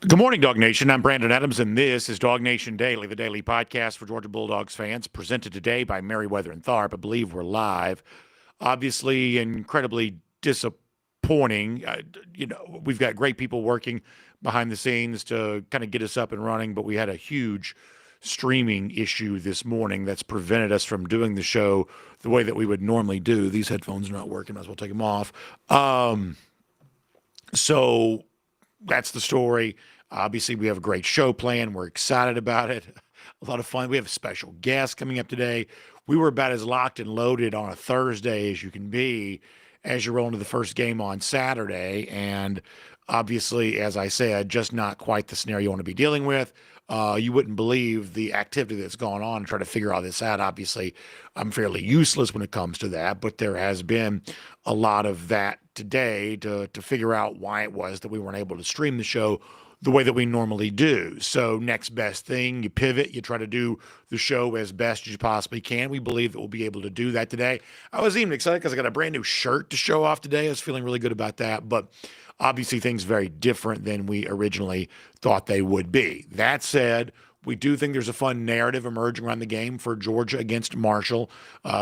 Good morning, Dog Nation. I'm Brandon Adams, and this is DawgNation Daily, the daily podcast for Georgia Bulldogs fans, presented today by Merriweather and Tharp. I believe we're live. Obviously, incredibly disappointing. We've got great people working behind the scenes to kind of get us up and running, but we had a huge streaming issue this morning that's prevented us from doing the show the way that we would normally do. These headphones are not working. Might as well take them off. So that's the story. Obviously, we have a great show planned. We're excited about it. A lot of fun. We have a special guest coming up today. We were about as locked and loaded on a Thursday as you can be as you roll into the first game on Saturday. And obviously, as I said, just not quite the scenario you want to be dealing with. You wouldn't believe the activity that's gone on to try to figure all this out. Obviously, I'm fairly useless when it comes to that, but there has been a lot of that today to figure out why it was that we weren't able to stream the show the way that we normally do. So next best thing, you pivot, you try to do the show as best as you possibly can. We believe that we'll be able to do that today. I was even excited because I got a brand new shirt to show off today. I was feeling really good about that, but obviously things very different than we originally thought they would be. That said, we do think there's a fun narrative emerging around the game for Georgia against Marshall,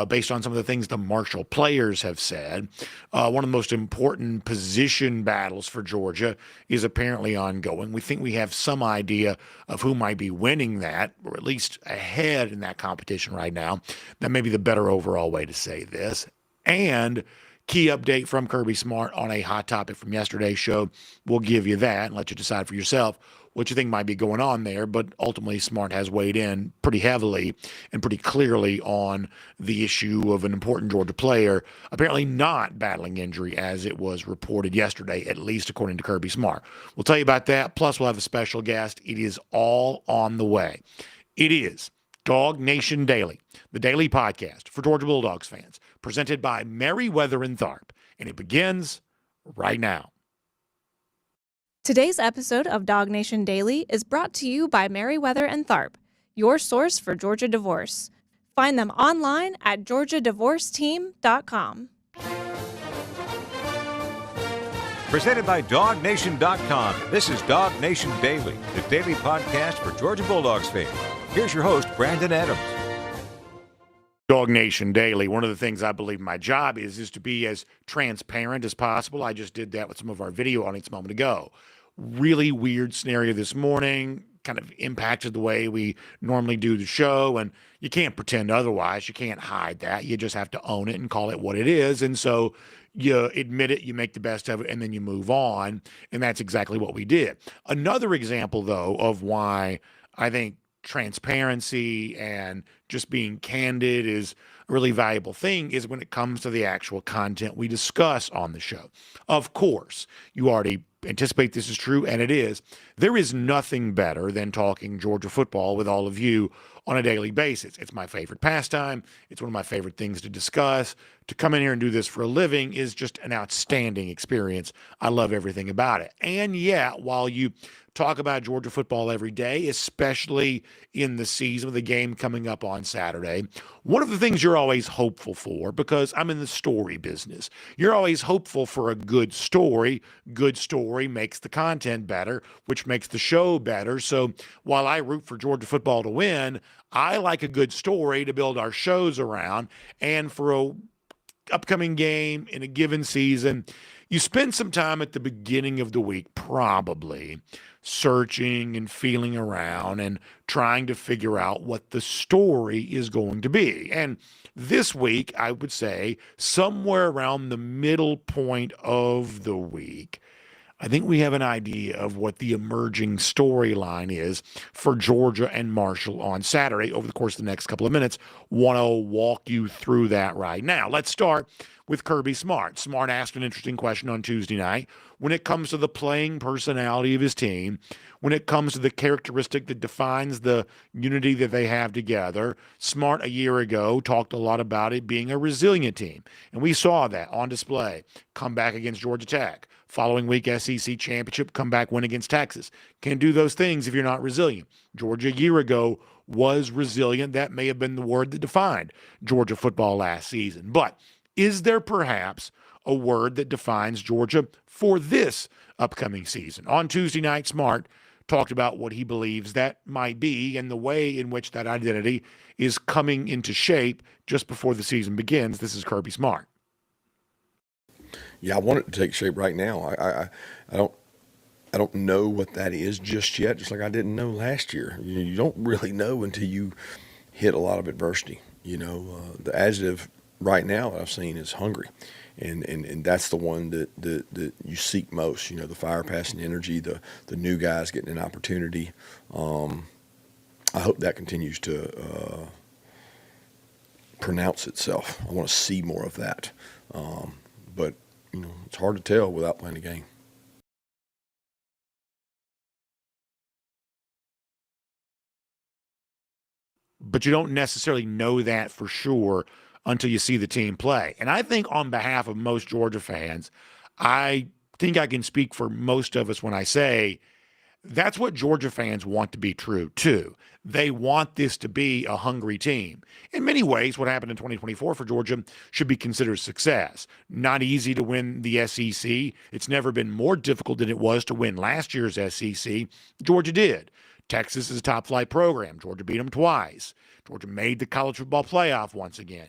based on some of the things the Marshall players have said. One of the most important position battles for Georgia is apparently ongoing. We think we have some idea of who might be winning that, or at least ahead in that competition right now. That may be the better overall way to say this. And key update from Kirby Smart on a hot topic from yesterday's show. We'll give you that and let you decide for yourself what you think might be going on there. But ultimately, Smart has weighed in pretty heavily and pretty clearly on the issue of an important Georgia player apparently not battling injury as it was reported yesterday, at least according to Kirby Smart. We'll tell you about that. Plus, we'll have a special guest. It is all on the way. It is DawgNation Daily, the daily podcast for Georgia Bulldogs fans, presented by Merriweather and Tharp, and it begins right now. Today's episode of DawgNation Daily is brought to you by Merriweather and Tharp, your source for Georgia divorce. Find them online at georgiadivorceteam.com. Presented by DawgNation.com. This is DawgNation Daily, the daily podcast for Georgia Bulldogs fans. Here's your host, Brandon Adams. DawgNation Daily. One of the things I believe my job is to be as transparent as possible. I just did that with some of our video audience a moment ago. Really weird scenario this morning, kind of impacted the way we normally do the show, and you can't pretend otherwise. You can't hide that. You just have to own it and call it what it is. And so you admit it, you make the best of it, and then you move on. And that's exactly what we did. Another example, though, of why I think transparency and just being candid is a really valuable thing is when it comes to the actual content we discuss on the show. Of course, you already anticipate this is true, and it is. There is nothing better than talking Georgia football with all of you on a daily basis. It's my favorite pastime. It's one of my favorite things to discuss. To come in here and do this for a living is just an outstanding experience. I love everything about it. And yeah, while you talk about Georgia football every day, especially in the season with the game coming up on Saturday, one of the things you're always hopeful for, because I'm in the story business, you're always hopeful for a good story. Good story makes the content better, which makes the show better. So while I root for Georgia football to win, I like a good story to build our shows around. And for a upcoming game in a given season, you spend some time at the beginning of the week, probably searching and feeling around and trying to figure out what the story is going to be. And this week, I would say somewhere around the middle point of the week, I think we have an idea of what the emerging storyline is for Georgia and Marshall on Saturday. Over the course of the next couple of minutes, want to walk you through that right now. Let's start with Kirby Smart. Smart asked an interesting question on Tuesday night. When it comes to the playing personality of his team, when it comes to the characteristic that defines the unity that they have together, Smart a year ago talked a lot about it being a resilient team. And we saw that on display. Comeback against Georgia Tech. Following week, SEC championship, comeback win against Texas. Can't do those things if you're not resilient. Georgia a year ago was resilient. That may have been the word that defined Georgia football last season. But is there perhaps a word that defines Georgia for this upcoming season? On Tuesday night, Smart talked about what he believes that might be and the way in which that identity is coming into shape just before the season begins. This is Kirby Smart. Yeah, I want it to take shape right now. I don't know what that is just yet, just like I didn't know last year. You don't really know until you hit a lot of adversity. The adjective right now that I've seen is hungry. And that's the one that you seek most, the fire, passion, energy, the new guys getting an opportunity. I hope that continues to pronounce itself. I want to see more of that. But, it's hard to tell without playing the game. But you don't necessarily know that for sure until you see the team play. And I think on behalf of most Georgia fans, I think I can speak for most of us when I say that's what Georgia fans want to be true too. They want this to be a hungry team. In many ways, what happened in 2024 for Georgia should be considered a success. Not easy to win the SEC. It's never been more difficult than it was to win last year's SEC. Georgia did. Texas is a top-flight program. Georgia beat them twice. Georgia made the college football playoff once again.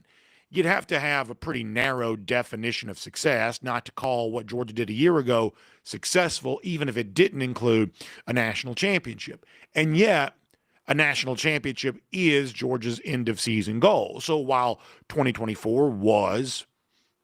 You'd have to have a pretty narrow definition of success not to call what Georgia did a year ago successful, even if it didn't include a national championship. And yet, a national championship is Georgia's end-of-season goal. So while 2024 was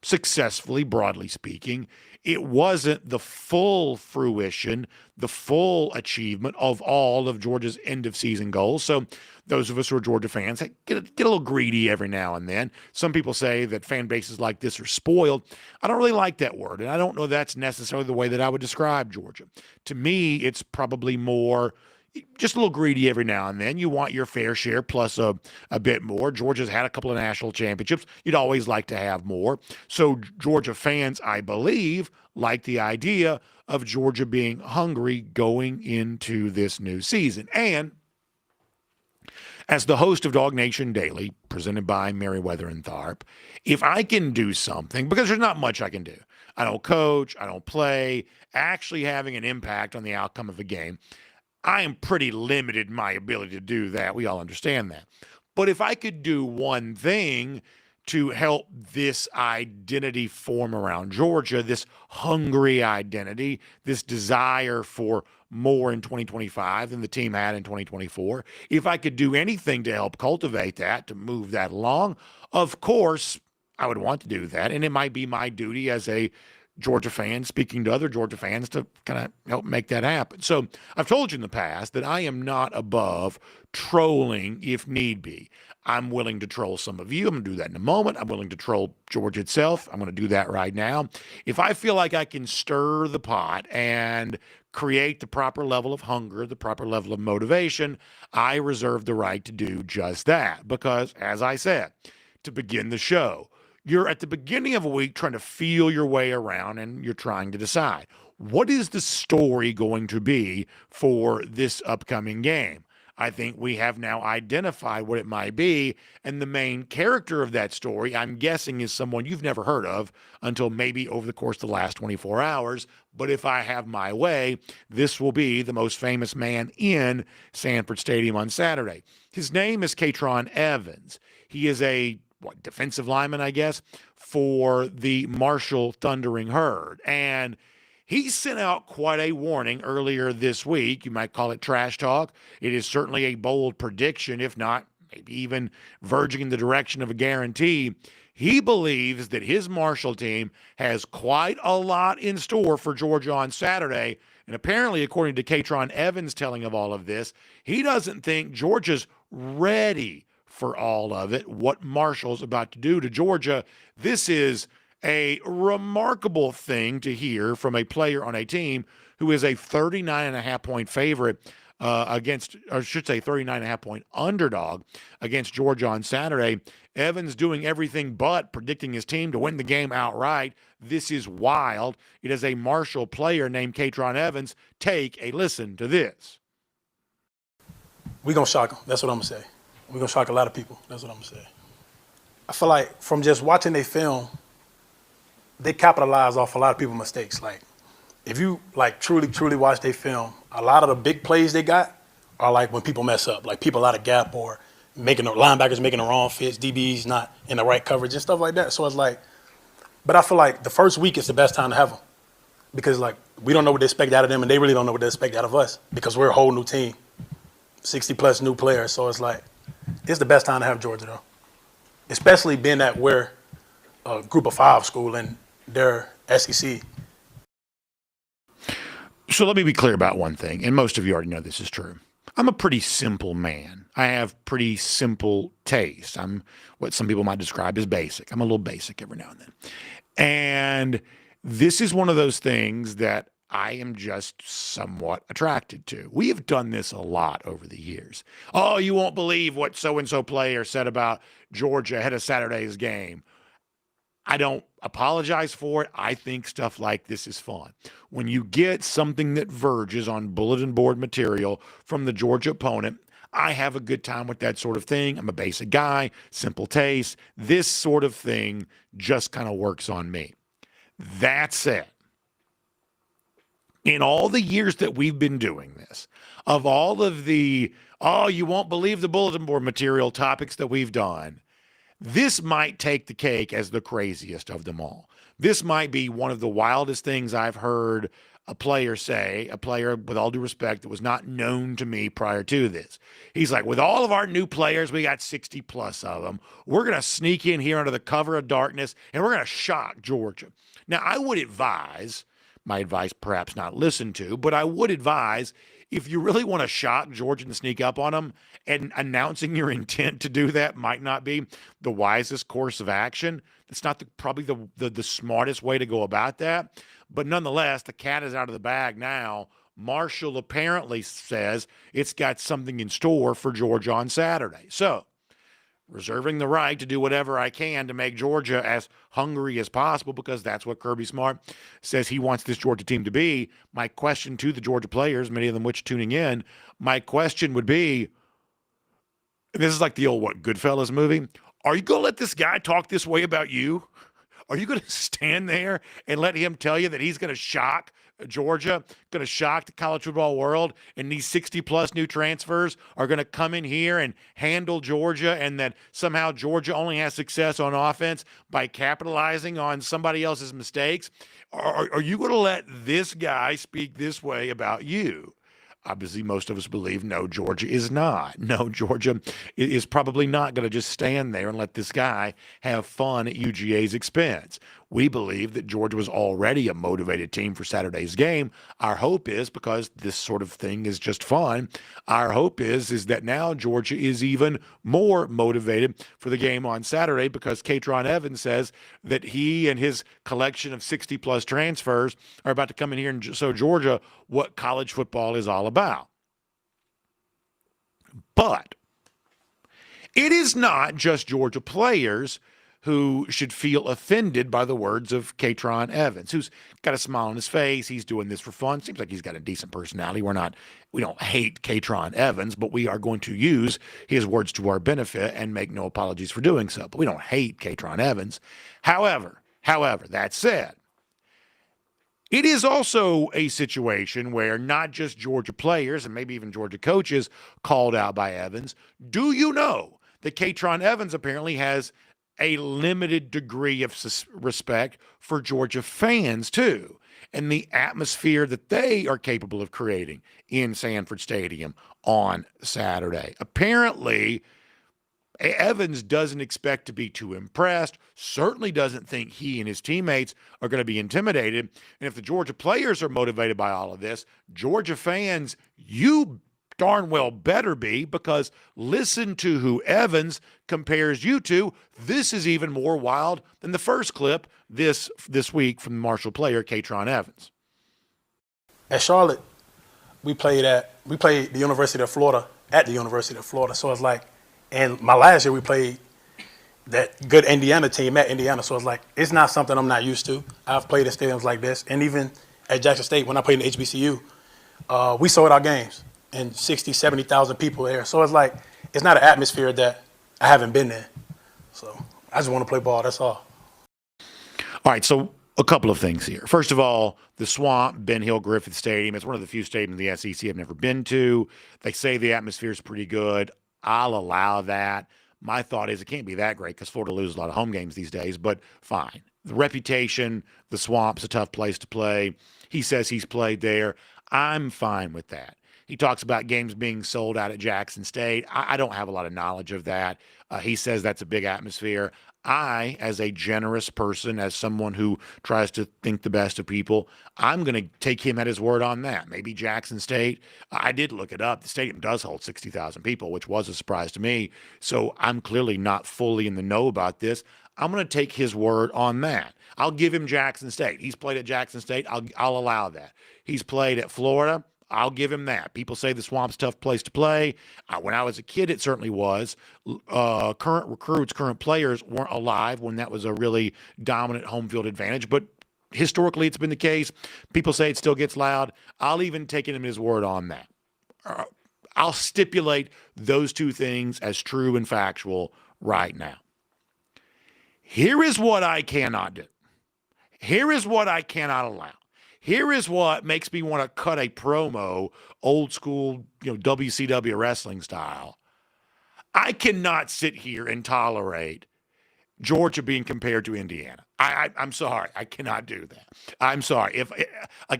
successfully, broadly speaking, it wasn't the full fruition, the full achievement of all of Georgia's end-of-season goals. So those of us who are Georgia fans get a little greedy every now and then. Some people say that fan bases like this are spoiled. I don't really like that word, and I don't know that's necessarily the way that I would describe Georgia. To me, it's probably more just a little greedy every now and then. You want your fair share plus a bit more. Georgia's had a couple of national championships. You'd always like to have more. So Georgia fans, I believe, like the idea of Georgia being hungry going into this new season. And as the host of DawgNation Daily, presented by Merriweather and Tharp, if I can do something, because there's not much I can do. I don't coach, I don't play, actually having an impact on the outcome of a game, I am pretty limited in my ability to do that. We all understand that. But if I could do one thing to help this identity form around Georgia, this hungry identity, this desire for more in 2025 than the team had in 2024, if I could do anything to help cultivate that, to move that along, of course, I would want to do that. And it might be my duty as a Georgia fans speaking to other Georgia fans to kind of help make that happen. So I've told you in the past that I am not above trolling if need be. I'm willing to troll some of you. I'm going to do that in a moment. I'm willing to troll Georgia itself. I'm going to do that right now. If I feel like I can stir the pot and create the proper level of hunger, the proper level of motivation, I reserve the right to do just that. Because, as I said, to begin the show, you're at the beginning of a week trying to feel your way around and you're trying to decide, what is the story going to be for this upcoming game? I think we have now identified what it might be, and the main character of that story, I'm guessing, is someone you've never heard of until maybe over the course of the last 24 hours. But if I have my way, this will be the most famous man in Sanford Stadium on Saturday. His name is Katron Evans. He is a defensive lineman, I guess, for the Marshall Thundering Herd. And he sent out quite a warning earlier this week. You might call it trash talk. It is certainly a bold prediction, if not maybe even verging in the direction of a guarantee. He believes that his Marshall team has quite a lot in store for Georgia on Saturday. And apparently, according to Katron Evans telling of all of this, he doesn't think Georgia's ready for all of it, what Marshall's about to do to Georgia. This is a remarkable thing to hear from a player on a team who is a 39.5-point favorite against, or I should say 39.5-point underdog against Georgia on Saturday. Evans doing everything but predicting his team to win the game outright. This is wild. It is a Marshall player named Katron Evans. Take a listen to this. We're going to shock them. That's what I'm going to say. We're going to shock a lot of people. That's what I'm going to say. I feel like from just watching their film, they capitalize off a lot of people's mistakes. Like, if you like truly watch their film, a lot of the big plays they got are like when people mess up, like people out of gap or making the linebackers making the wrong fits, DBs not in the right coverage and stuff like that. So it's like, but I feel like the first week is the best time to have them because like we don't know what they expect out of them and they really don't know what they expect out of us because we're a whole new team, 60 plus new players. So it's like, it's the best time to have Georgia though, especially being that we're a group of 5 school and they're SEC. So let me be clear about one thing, and most of you already know this is true. I'm a pretty simple man. I have pretty simple taste. I'm what some people might describe as basic. I'm a little basic every now and then. And this is one of those things that I am just somewhat attracted to. We have done this a lot over the years. Oh, you won't believe what so-and-so player said about Georgia ahead of Saturday's game. I don't apologize for it. I think stuff like this is fun. When you get something that verges on bulletin board material from the Georgia opponent, I have a good time with that sort of thing. I'm a basic guy, simple taste. This sort of thing just kind of works on me. That said, in all the years that we've been doing this, of all of the, oh, you won't believe the bulletin board material topics that we've done, this might take the cake as the craziest of them all. This might be one of the wildest things I've heard a player say, a player, with all due respect, that was not known to me prior to this. He's like, with all of our new players, we got 60 plus of them. We're going to sneak in here under the cover of darkness, and we're going to shock Georgia. Now, I would advise, my advice perhaps not listened to, but I would advise, if you really want to shock Georgia and sneak up on them, and announcing your intent to do that might not be the wisest course of action. It's not probably the smartest way to go about that. But nonetheless, the cat is out of the bag now. Marshall apparently says it's got something in store for Georgia on Saturday. So, reserving the right to do whatever I can to make Georgia as hungry as possible, because that's what Kirby Smart says he wants this Georgia team to be. My question to the Georgia players, many of them which tuning in, my question would be, this is like the old, Goodfellas movie. Are you going to let this guy talk this way about you? Are you going to stand there and let him tell you that he's going to shock Georgia, going to shock the college football world, and these 60-plus new transfers are going to come in here and handle Georgia, and that somehow Georgia only has success on offense by capitalizing on somebody else's mistakes? Are you going to let this guy speak this way about you? Obviously, most of us believe, no, Georgia is not. No, Georgia is probably not going to just stand there and let this guy have fun at UGA's expense. We believe that Georgia was already a motivated team for Saturday's game. Our hope is, because this sort of thing is just fun, our hope is that now Georgia is even more motivated for the game on Saturday, because Terrence Edwards says that he and his collection of 60-plus transfers are about to come in here and show Georgia what college football is all about. But it is not just Georgia players who should feel offended by the words of Terrence Edwards, who's got a smile on his face. He's doing this for fun. Seems like he's got a decent personality. We don't hate Terrence Edwards, but we are going to use his words to our benefit and make no apologies for doing so. But we don't hate Terrence Edwards. However, that said, it is also a situation where not just Georgia players and maybe even Georgia coaches called out by Edwards. Do you know that Terrence Edwards apparently has a limited degree of respect for Georgia fans too, and the atmosphere that they are capable of creating in Sanford Stadium on Saturday? Apparently, Edwards doesn't expect to be too impressed, certainly doesn't think he and his teammates are going to be intimidated. And if the Georgia players are motivated by all of this, Georgia fans, you darn well better be, because listen to who Edwards compares you to. This is even more wild than the first clip this week from Marshall player Terrence Edwards. At Charlotte, we played the University of Florida at the University of Florida. So it's like, and my last year we played that good Indiana team at Indiana. So it's like, it's not something I'm not used to. I've played at stadiums like this, and even at Jackson State when I played in HBCU, we sold our games. And 60, 70,000 people there. So it's like, it's not an atmosphere that I haven't been in. So I just want to play ball, that's all. All right, so A couple of things here. First of all, the Swamp, Ben Hill Griffith Stadium, it's one of the few stadiums in the SEC I've never been to. They say the atmosphere is pretty good. I'll allow that. My thought is it can't be that great because Florida loses a lot of home games these days, but fine. The reputation, the Swamp's a tough place to play. He says he's played there. I'm fine with that. He talks about games being sold out at Jackson State. I don't have a lot of knowledge of that. He says that's a big atmosphere. I, as a generous person, as someone who tries to think the best of people, I'm going to take him at his word on that. Maybe Jackson State. I did look it up. The stadium does hold 60,000 people, which was a surprise to me. So I'm clearly not fully in the know about this. I'm going to take his word on that. I'll give him Jackson State. He's played at Jackson State. I'll allow that. He's played at Florida. I'll give him that. People say the Swamp's a tough place to play. When I was a kid, it certainly was. Current recruits, current players weren't alive when that was a really dominant home field advantage. But historically, it's been the case. People say it still gets loud. I'll even take him at his word on that. I'll stipulate those two things as true and factual right now. Here is what I cannot do. Here is what I cannot allow. Here is what makes me want to cut a promo, old school, WCW wrestling style. I cannot sit here and tolerate Georgia being compared to Indiana. I'm sorry. I cannot do that. I'm sorry.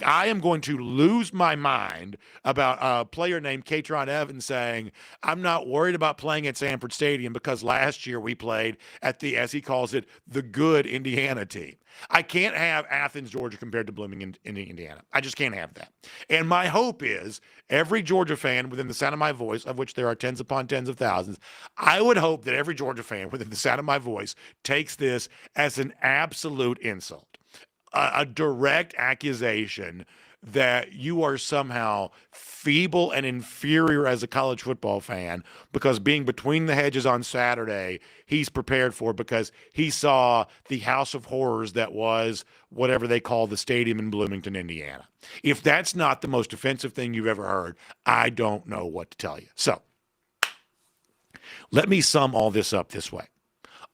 I am going to lose my mind about a player named Katron Evans saying, I'm not worried about playing at Sanford Stadium because last year we played at the, as he calls it, the good Indiana team. I can't have Athens, Georgia compared to Bloomington, Indiana. I just can't have that. And my hope is every Georgia fan within the sound of my voice, of which there are tens upon tens of thousands, I would hope that every Georgia fan within the sound of my voice takes this as an absolute insult, a direct accusation that you are somehow feeble and inferior as a college football fan because being between the hedges on Saturday, he's prepared for because he saw the house of horrors that was whatever they call the stadium in Bloomington, Indiana. If that's not the most offensive thing you've ever heard, I don't know what to tell you. So let me sum all this up this way.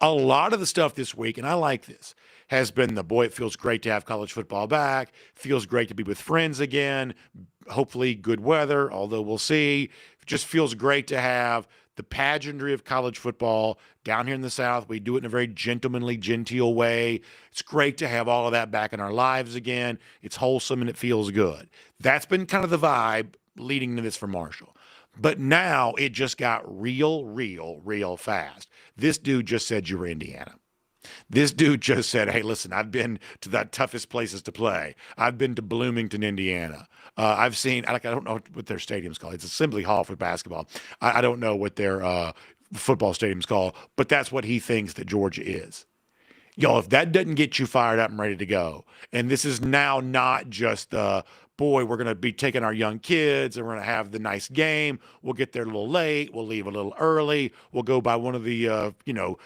A lot of the stuff this week, and I like this, has been boy, it feels great to have college football back. Feels great to be with friends again. Hopefully good weather, although we'll see. It just feels great to have the pageantry of college football down here in the South. We do it in a very gentlemanly, genteel way. It's great to have all of that back in our lives again. It's wholesome and it feels good. That's been kind of the vibe leading to this for Marshall. But now it just got real fast. This dude just said you were Indiana. This dude just said, hey, listen, I've been to the toughest places to play. I've been to Bloomington, Indiana. I've seen, I don't know what their stadium's called. It's Assembly Hall for basketball. I don't know what their football stadium's called, but that's what he thinks that Georgia is. Y'all, if that doesn't get you fired up and ready to go, and this is now not just boy, we're going to be taking our young kids and we're going to have the nice game. We'll get there a little late. We'll leave a little early. We'll go by one of the,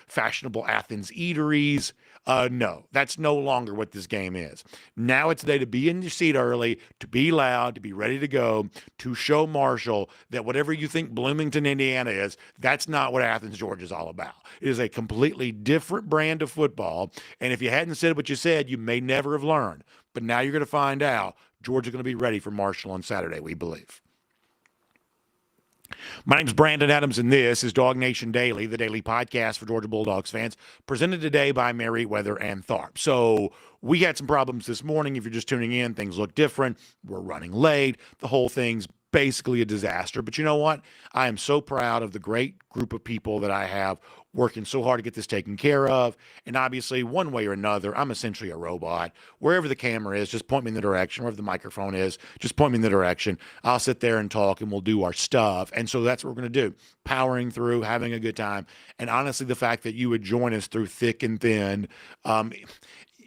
fashionable Athens eateries. No, that's no longer what this game is. Now it's the day to be in your seat early, to be loud, to be ready to go, to show Marshall that whatever you think Bloomington, Indiana is, that's not what Athens, Georgia is all about. It is a completely different brand of football. And if you hadn't said what you said, you may never have learned. But now you're going to find out Georgia's going to be ready for Marshall on Saturday, we believe. My name's Brandon Adams, and this is DawgNation Daily, the daily podcast for Georgia Bulldogs fans, presented today by Merriweather and Tharp. So we had some problems this morning. If you're just tuning in, things look different. We're running late. The whole thing's basically a disaster. But you know what? I am so proud of the great group of people that I have working so hard to get this taken care of. And obviously, one way or another, I'm essentially a robot. Wherever the camera is, just point me in the direction. Wherever the microphone is, just point me in the direction. I'll sit there and talk, and we'll do our stuff. And so that's what we're going to do, powering through, having a good time. And honestly, the fact that you would join us through thick and thin,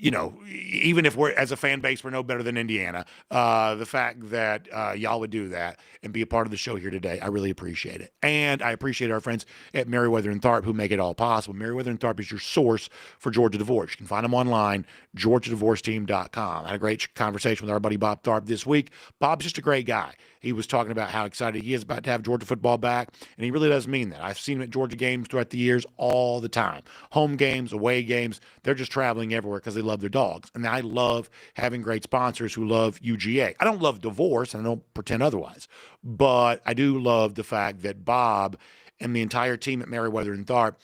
even if we're, as a fan base, we're no better than Indiana, the fact that y'all would do that and be a part of the show here today, I really appreciate it. And I appreciate our friends at Merriweather and Tharp who make it all possible. Merriweather and Tharp is your source for Georgia divorce. You can find them online, georgiadivorceteam.com. I had a great conversation with our buddy Bob Tharp this week. Bob's just a great guy. He was talking about how excited he is about to have Georgia football back, and he really does mean that. I've seen him at Georgia games throughout the years all the time. Home games, away games, they're just traveling everywhere because they love their dogs. And I love having great sponsors who love UGA. I don't love divorce, and I don't pretend otherwise. But I do love the fact that Bob and the entire team at Merriweather and Tharp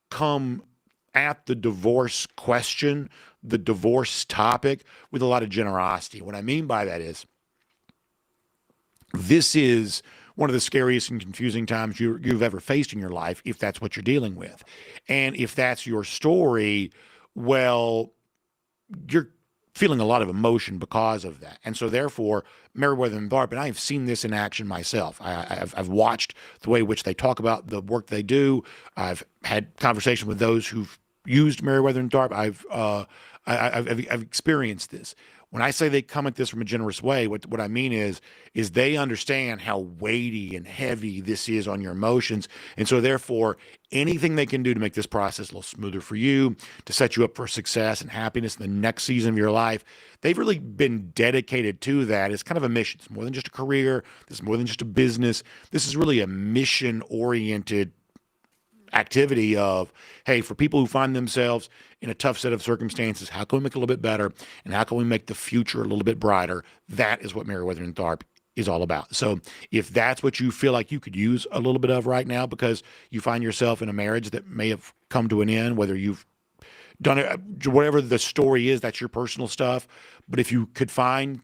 come at the divorce question, the divorce topic, with a lot of generosity. What I mean by that is, this is one of the scariest and confusing times you've ever faced in your life, if that's what you're dealing with. And if that's your story, well, you're feeling a lot of emotion because of that. And so therefore, Merriweather and Tharp, and I've seen this in action myself. I've watched the way in which they talk about the work they do. I've had conversation with those who've used Merriweather and Tharp. I've experienced this. When I say they come at this from a generous way, what I mean is they understand how weighty and heavy this is on your emotions. And so therefore, anything they can do to make this process a little smoother for you, to set you up for success and happiness in the next season of your life, they've really been dedicated to that. It's kind of a mission. It's more than just a career. This is more than just a business. This is really a mission-oriented activity of, hey, for people who find themselves in a tough set of circumstances, how can we make it a little bit better, and how can we make the future a little bit brighter? That is what Merriweather and Tharp is all about. So if that's what you feel like you could use a little bit of right now because you find yourself in a marriage that may have come to an end, whether you've done it, whatever the story is, that's your personal stuff. But if you could find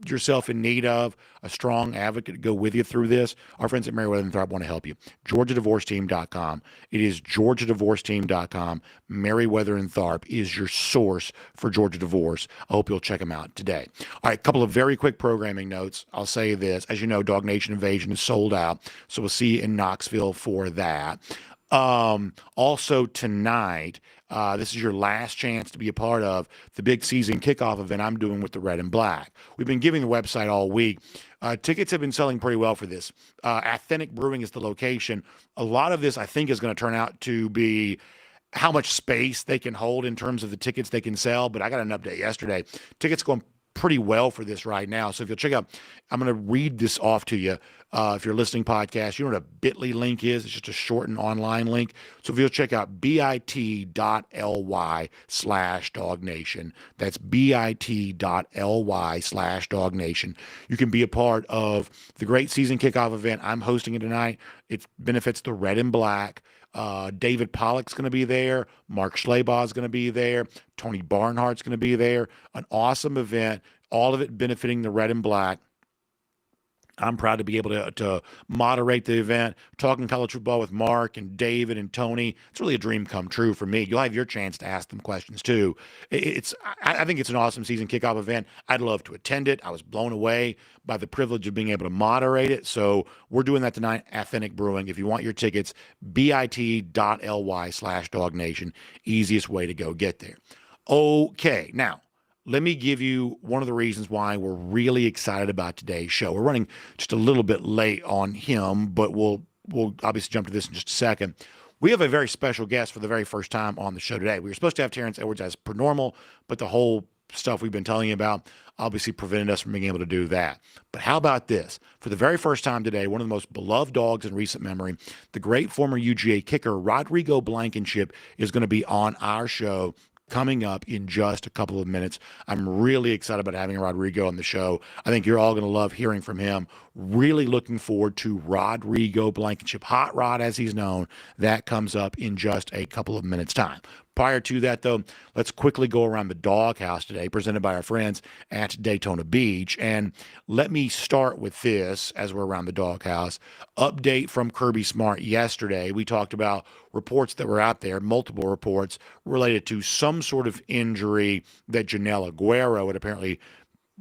yourself in need of a strong advocate to go with you through this, our friends at Merriweather and Tharp want to help you. GeorgiaDivorceTeam.com. It is GeorgiaDivorceTeam.com. Merriweather and Tharp is your source for Georgia divorce. I hope you'll check them out today. All right, a couple of very quick programming notes. I'll say this. As you know, DawgNation Invasion is sold out, so we'll see you in Knoxville for that. Also tonight, this is your last chance to be a part of the big season kickoff event I'm doing with the Red and Black. We've been giving the website all week. Tickets have been selling pretty well for this. Authentic Brewing is the location. A lot of this, I think, is going to turn out to be how much space they can hold in terms of the tickets they can sell. But I got an update yesterday. Tickets going pretty well for this right now. So if you'll check out, I'm going to read this off to you. If you're listening podcast, you know what a bit.ly link is. It's just a shortened online link. So if you'll check out bit.ly/DawgNation, that's bit.ly/DawgNation. You can be a part of the great season kickoff event. I'm hosting it tonight. It benefits the Red and Black. David Pollock's going to be there. Mark Schlabach's going to be there. Tony Barnhart's going to be there. An awesome event. All of it benefiting the Red and Black. I'm proud to be able to moderate the event, talking college football with Mark and David and Tony. It's really a dream come true for me. You'll have your chance to ask them questions too. I think it's an awesome season kickoff event. I'd love to attend it. I was blown away by the privilege of being able to moderate it. So we're doing that tonight, Authentic Brewing. If you want your tickets, bit.ly/DawgNation. Easiest way to go get there. Okay, now, let me give you one of the reasons why we're really excited about today's show. We're running just a little bit late on him, but we'll obviously jump to this in just a second. We have a very special guest for the very first time on the show today. We were supposed to have Terrence Edwards as per normal, but the whole stuff we've been telling you about obviously prevented us from being able to do that. But how about this? For the very first time today, one of the most beloved dogs in recent memory, the great former UGA kicker, Rodrigo Blankenship, is going to be on our show coming up in just a couple of minutes. I'm really excited about having Rodrigo on the show. I think you're all going to love hearing from him. Really looking forward to Rodrigo Blankenship, Hot Rod as he's known. That comes up in just a couple of minutes' time. Prior to that, though, let's quickly go around the doghouse today, presented by our friends at Daytona Beach. And let me start with this as we're around the doghouse. Update from Kirby Smart yesterday. We talked about reports that were out there, multiple reports related to some sort of injury that Joenel Aguero had apparently.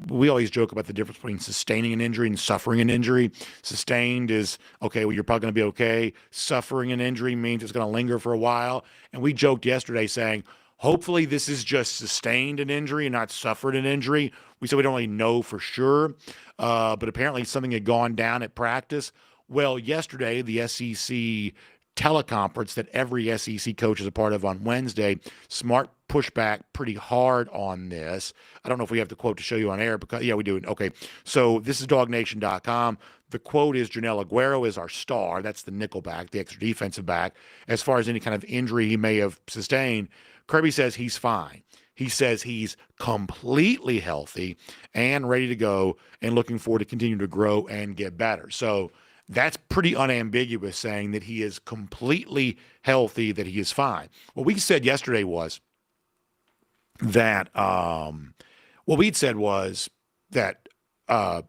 We always joke about the difference between sustaining an injury and suffering an injury. Sustained is, okay, well, you're probably going to be okay. Suffering an injury means it's going to linger for a while. And we joked yesterday saying, hopefully this is just sustained an injury and not suffered an injury. We said we don't really know for sure, but apparently something had gone down at practice. Well, yesterday, the SEC teleconference that every SEC coach is a part of on Wednesday, Smart pushed back pretty hard on this. I don't know if we have the quote to show you on air, because yeah, we do. Okay, so this is DawgNation.com. The quote is, Joenel Aguero is our star. That's the nickelback, the extra defensive back. As far as any kind of injury he may have sustained, Kirby says he's fine. He says he's completely healthy and ready to go and looking forward to continue to grow and get better. So that's pretty unambiguous, saying that he is completely healthy, that he is fine. What we said yesterday was that what we'd said was that a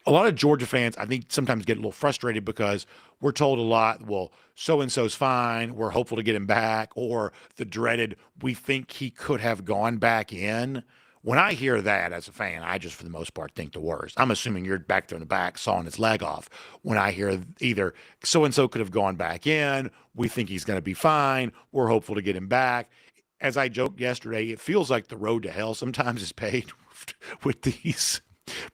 lot of Georgia fans, I think, sometimes get a little frustrated because we're told a lot, well, so-and-so's fine, we're hopeful to get him back, or the dreaded, we think he could have gone back in. When I hear that as a fan, I just, for the most part, think the worst. I'm assuming you're back there in the back sawing his leg off. When I hear either so-and-so could have gone back in, we think he's going to be fine, we're hopeful to get him back. As I joked yesterday, it feels like the road to hell sometimes is paved with these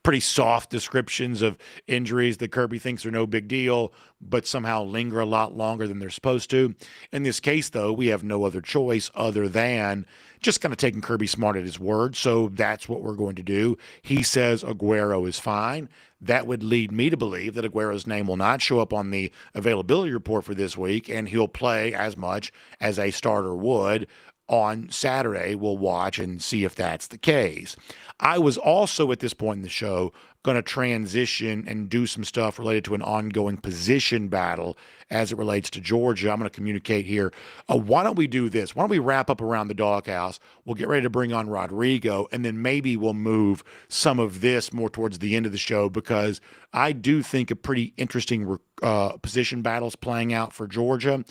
pretty soft descriptions of injuries that Kirby thinks are no big deal, but somehow linger a lot longer than they're supposed to. In this case, though, we have no other choice other than just kind of taking Kirby Smart at his word. So that's what we're going to do. He says Aguero is fine. That would lead me to believe that Aguero's name will not show up on the availability report for this week, and he'll play as much as a starter would on Saturday. We'll watch and see if that's the case. I was also at this point in the show going to transition and do some stuff related to an ongoing position battle as it relates to Georgia. I'm going to communicate here. Why don't we do this? Why don't we wrap up around the doghouse? We'll get ready to bring on Rodrigo, and then maybe we'll move some of this more towards the end of the show, because I do think a pretty interesting position battle is playing out for Georgia.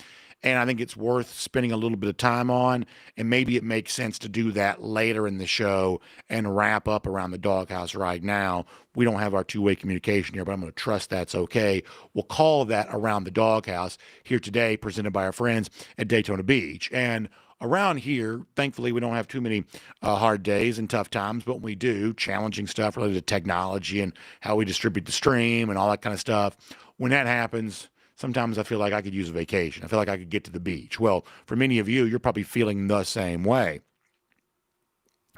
And I think it's worth spending a little bit of time on, and maybe it makes sense to do that later in the show and wrap up around the doghouse right now. We don't have our two-way communication here, but I'm going to trust that's okay. We'll call that Around the Doghouse here today, presented by our friends at Daytona Beach. And around here, thankfully, we don't have too many hard days and tough times, but when we do, challenging stuff related to technology and how we distribute the stream and all that kind of stuff, when that happens, sometimes I feel like I could use a vacation. I feel like I could get to the beach. Well, for many of you, you're probably feeling the same way,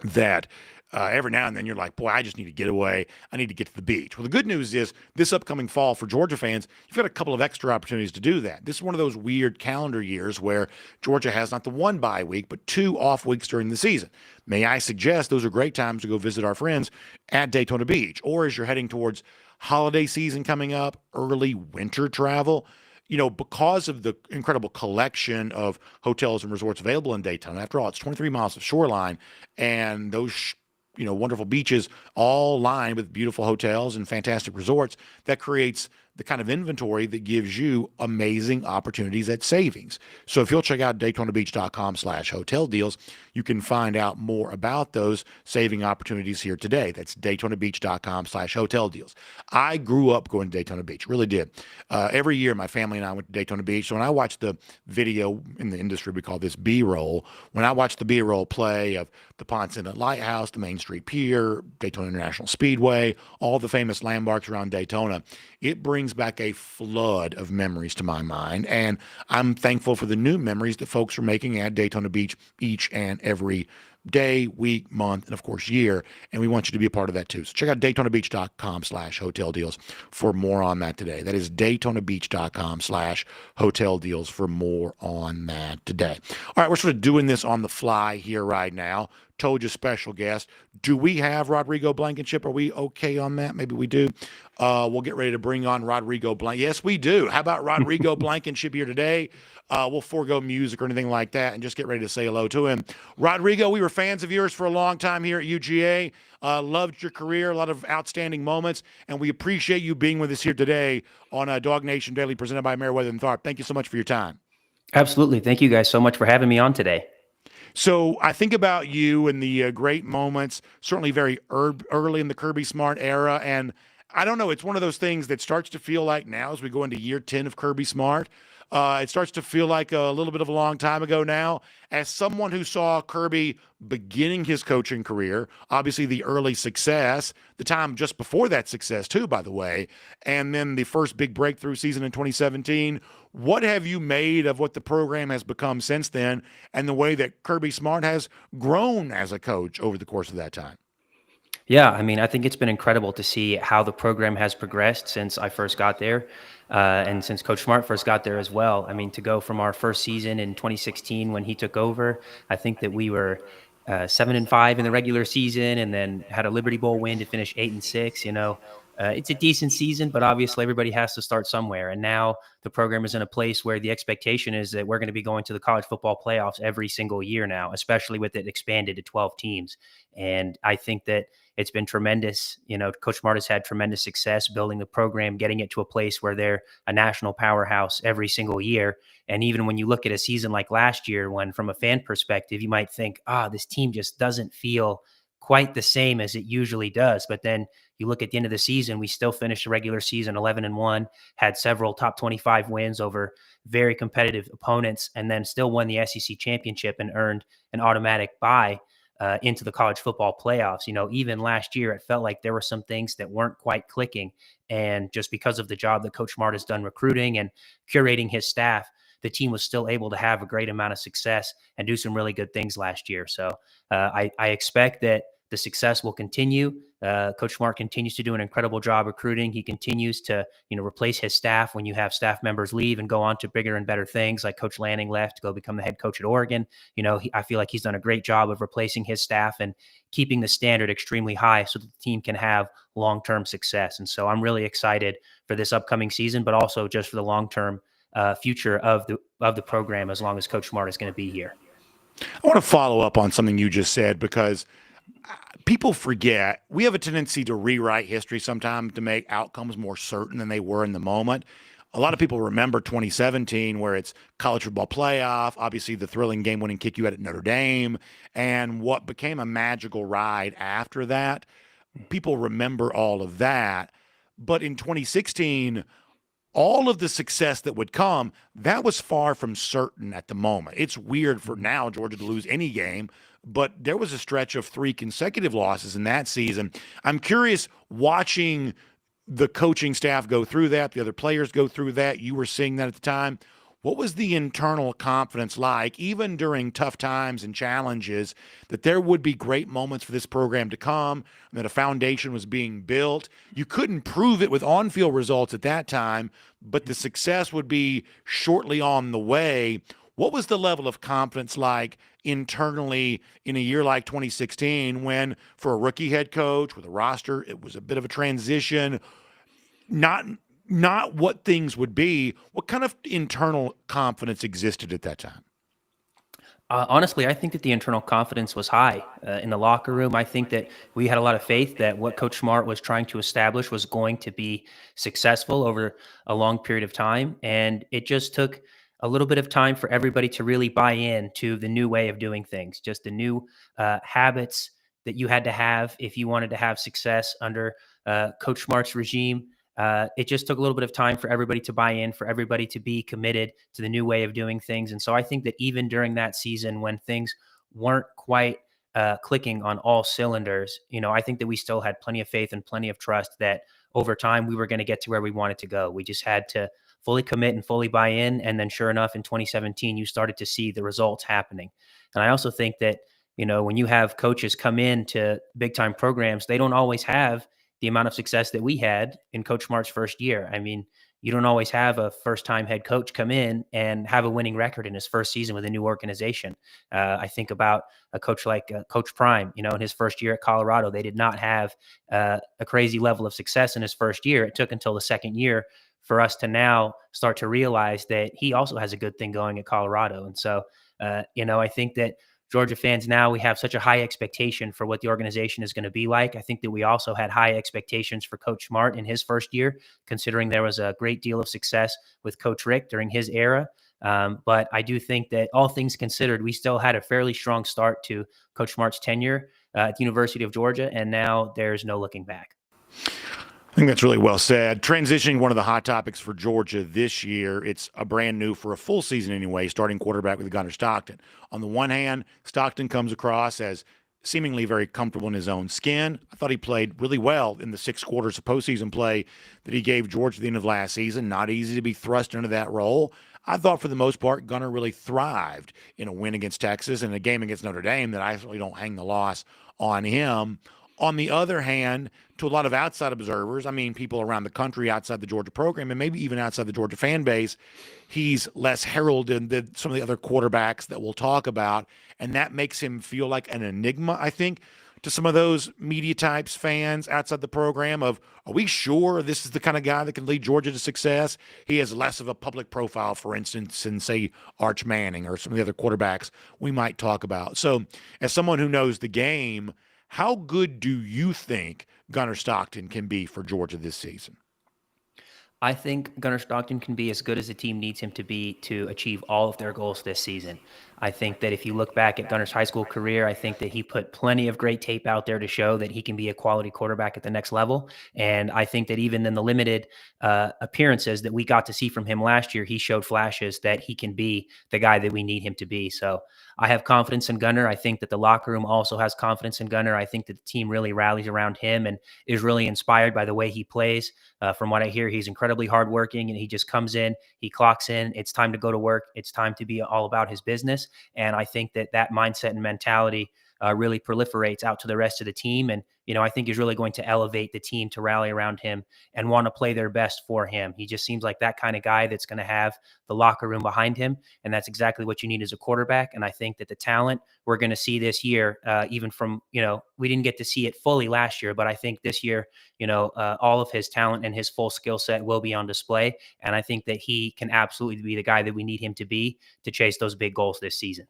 that every now and then you're like, boy, I just need to get away. I need to get to the beach. Well, the good news is this upcoming fall for Georgia fans, you've got a couple of extra opportunities to do that. This is one of those weird calendar years where Georgia has not the one bye week, but 2 off weeks during the season. May I suggest those are great times to go visit our friends at Daytona Beach, or as you're heading towards holiday season coming up, early winter travel, because of the incredible collection of hotels and resorts available in Daytona. After all, it's 23 miles of shoreline, and those wonderful beaches all lined with beautiful hotels and fantastic resorts. That creates the kind of inventory that gives you amazing opportunities at savings. So if you'll check out DaytonaBeach.com/hotel deals, you can find out more about those saving opportunities here today. That's DaytonaBeach.com/hotel deals. I grew up going to Daytona Beach, really did. Every year, my family and I went to Daytona Beach. So when I watched the video, in the industry, we call this B-roll. When I watched the B-roll play of the Ponce Inlet Lighthouse, the Main Street Pier, Daytona International Speedway, all the famous landmarks around Daytona, it brings back a flood of memories to my mind. And I'm thankful for the new memories that folks are making at Daytona Beach each and every day, week, month, and of course year. And we want you to be a part of that too. So check out DaytonaBeach.com/hotel deals for more on that today. That is DaytonaBeach.com/hotel deals for more on that today. All right, we're sort of doing this on the fly here right now. Told you, special guest. Do we have Rodrigo Blankenship? Are we okay on that? Maybe we do. We'll get ready to bring on Rodrigo Blankenship. Yes, we do. How about Rodrigo Blankenship here today? We'll forego music or anything like that and just get ready to say hello to him. Rodrigo, we were fans of yours for a long time here at UGA. Loved your career, a lot of outstanding moments, and we appreciate you being with us here today on DawgNation Daily, presented by Meriwether and Tharp. Thank you so much for your time. Absolutely. Thank you guys so much for having me on today. So I think about you and the great moments, certainly very early in the Kirby Smart era. And I don't know, it's one of those things that starts to feel like now as we go into year 10 of Kirby Smart, it starts to feel like a little bit of a long time ago now. As someone who saw Kirby beginning his coaching career, obviously the early success, the time just before that success too, by the way, and then the first big breakthrough season in 2017, what have you made of what the program has become since then and the way that Kirby Smart has grown as a coach over the course of that time? Yeah, I mean, I think it's been incredible to see how the program has progressed since I first got there, and since Coach Smart first got there as well. I mean, to go from our first season in 2016 when he took over, I think that we were 7-5 in the regular season, and then had a Liberty Bowl win to finish 8-6. It's a decent season, but obviously everybody has to start somewhere. And now the program is in a place where the expectation is that we're going to be going to the college football playoffs every single year now, especially with it expanded to 12 teams. And I think that it's been tremendous. Coach Smart has had tremendous success building the program, getting it to a place where they're a national powerhouse every single year. And even when you look at a season like last year, when from a fan perspective, you might think, this team just doesn't feel quite the same as it usually does. But then you look at the end of the season, we still finished the regular season 11-1, had several top 25 wins over very competitive opponents, and then still won the SEC championship and earned an automatic bye into the college football playoffs. Even last year, it felt like there were some things that weren't quite clicking. And just because of the job that Coach Smart has done recruiting and curating his staff, the team was still able to have a great amount of success and do some really good things last year. So I expect that the success will continue. Coach Smart continues to do an incredible job recruiting. He continues to, replace his staff when you have staff members leave and go on to bigger and better things, like Coach Lanning left to go become the head coach at Oregon. I feel like he's done a great job of replacing his staff and keeping the standard extremely high so that the team can have long-term success. And so I'm really excited for this upcoming season, but also just for the long-term future of the program as long as Coach Smart is going to be here. I want to follow up on something you just said, because people forget we have a tendency to rewrite history sometimes to make outcomes more certain than they were in the moment. A lot of people remember 2017, where it's college football playoff, obviously the thrilling game-winning kick you had at Notre Dame, and what became a magical ride after that. People remember all of that. But in 2016, all of the success that would come, that was far from certain at the moment. It's weird for now Georgia to lose any game, but there was a stretch of 3 consecutive losses in that season. I'm curious, watching the coaching staff go through that, the other players go through that, you were seeing that at the time. What was the internal confidence like, even during tough times and challenges, that there would be great moments for this program to come, and that a foundation was being built? You couldn't prove it with on-field results at that time, but the success would be shortly on the way. What was the level of confidence like internally in a year like 2016, when for a rookie head coach with a roster, it was a bit of a transition, not what things would be? What kind of internal confidence existed at that time? Honestly, I think that the internal confidence was high in the locker room. I think that we had a lot of faith that what Coach Smart was trying to establish was going to be successful over a long period of time. And it just took a little bit of time for everybody to really buy in to the new way of doing things, just the new habits that you had to have if you wanted to have success under Coach Smart's regime. It just took a little bit of time for everybody to buy in, for everybody to be committed to the new way of doing things. And so I think that even during that season, when things weren't quite clicking on all cylinders, I think that we still had plenty of faith and plenty of trust that over time we were going to get to where we wanted to go. We just had to fully commit and fully buy in. And then sure enough, in 2017, you started to see the results happening. And I also think that, when you have coaches come in to big time programs, they don't always have the amount of success that we had in Coach Smart's first year. I mean, you don't always have a first-time head coach come in and have a winning record in his first season with a new organization. I think about a coach like Coach Prime. In his first year at Colorado, they did not have a crazy level of success in his first year. It took until the second year for us to now start to realize that he also has a good thing going at Colorado. And so, I think that Georgia fans now, we have such a high expectation for what the organization is going to be like. I think that we also had high expectations for Coach Smart in his first year, considering there was a great deal of success with Coach Rick during his era. But I do think that all things considered, we still had a fairly strong start to Coach Smart's tenure at the University of Georgia, and now there's no looking back. I think that's really well said. Transitioning, one of the hot topics for Georgia this year, it's a brand new, for a full season anyway, starting quarterback with Gunnar Stockton. On the one hand, Stockton comes across as seemingly very comfortable in his own skin. I thought he played really well in the 6 quarters of postseason play that he gave Georgia at the end of last season. Not easy to be thrust into that role. I thought for the most part, Gunnar really thrived in a win against Texas and a game against Notre Dame that I certainly don't hang the loss on him. On the other hand, to a lot of outside observers, I mean, people around the country outside the Georgia program and maybe even outside the Georgia fan base, he's less heralded than some of the other quarterbacks that we'll talk about. And that makes him feel like an enigma, I think, to some of those media types, fans outside the program of, are we sure this is the kind of guy that can lead Georgia to success? He has less of a public profile, for instance, than, say, Arch Manning or some of the other quarterbacks we might talk about. So as someone who knows the game, how good do you think Gunnar Stockton can be for Georgia this season? I think Gunnar Stockton can be as good as the team needs him to be to achieve all of their goals this season. I think that if you look back at Gunnar's high school career, I think that he put plenty of great tape out there to show that he can be a quality quarterback at the next level. And I think that even in the limited appearances that we got to see from him last year, he showed flashes that he can be the guy that we need him to be. So I have confidence in Gunnar. I think that the locker room also has confidence in Gunnar. I think that the team really rallies around him and is really inspired by the way he plays. From what I hear, he's incredibly hardworking, and he just comes in, he clocks in. It's time to go to work. It's time to be all about his business. And I think that that mindset and mentality really proliferates out to the rest of the team. And, I think he's really going to elevate the team to rally around him and want to play their best for him. He just seems like that kind of guy that's going to have the locker room behind him. And that's exactly what you need as a quarterback. And I think that the talent we're going to see this year, even from, we didn't get to see it fully last year, but I think this year, all of his talent and his full skill set will be on display. And I think that he can absolutely be the guy that we need him to be to chase those big goals this season.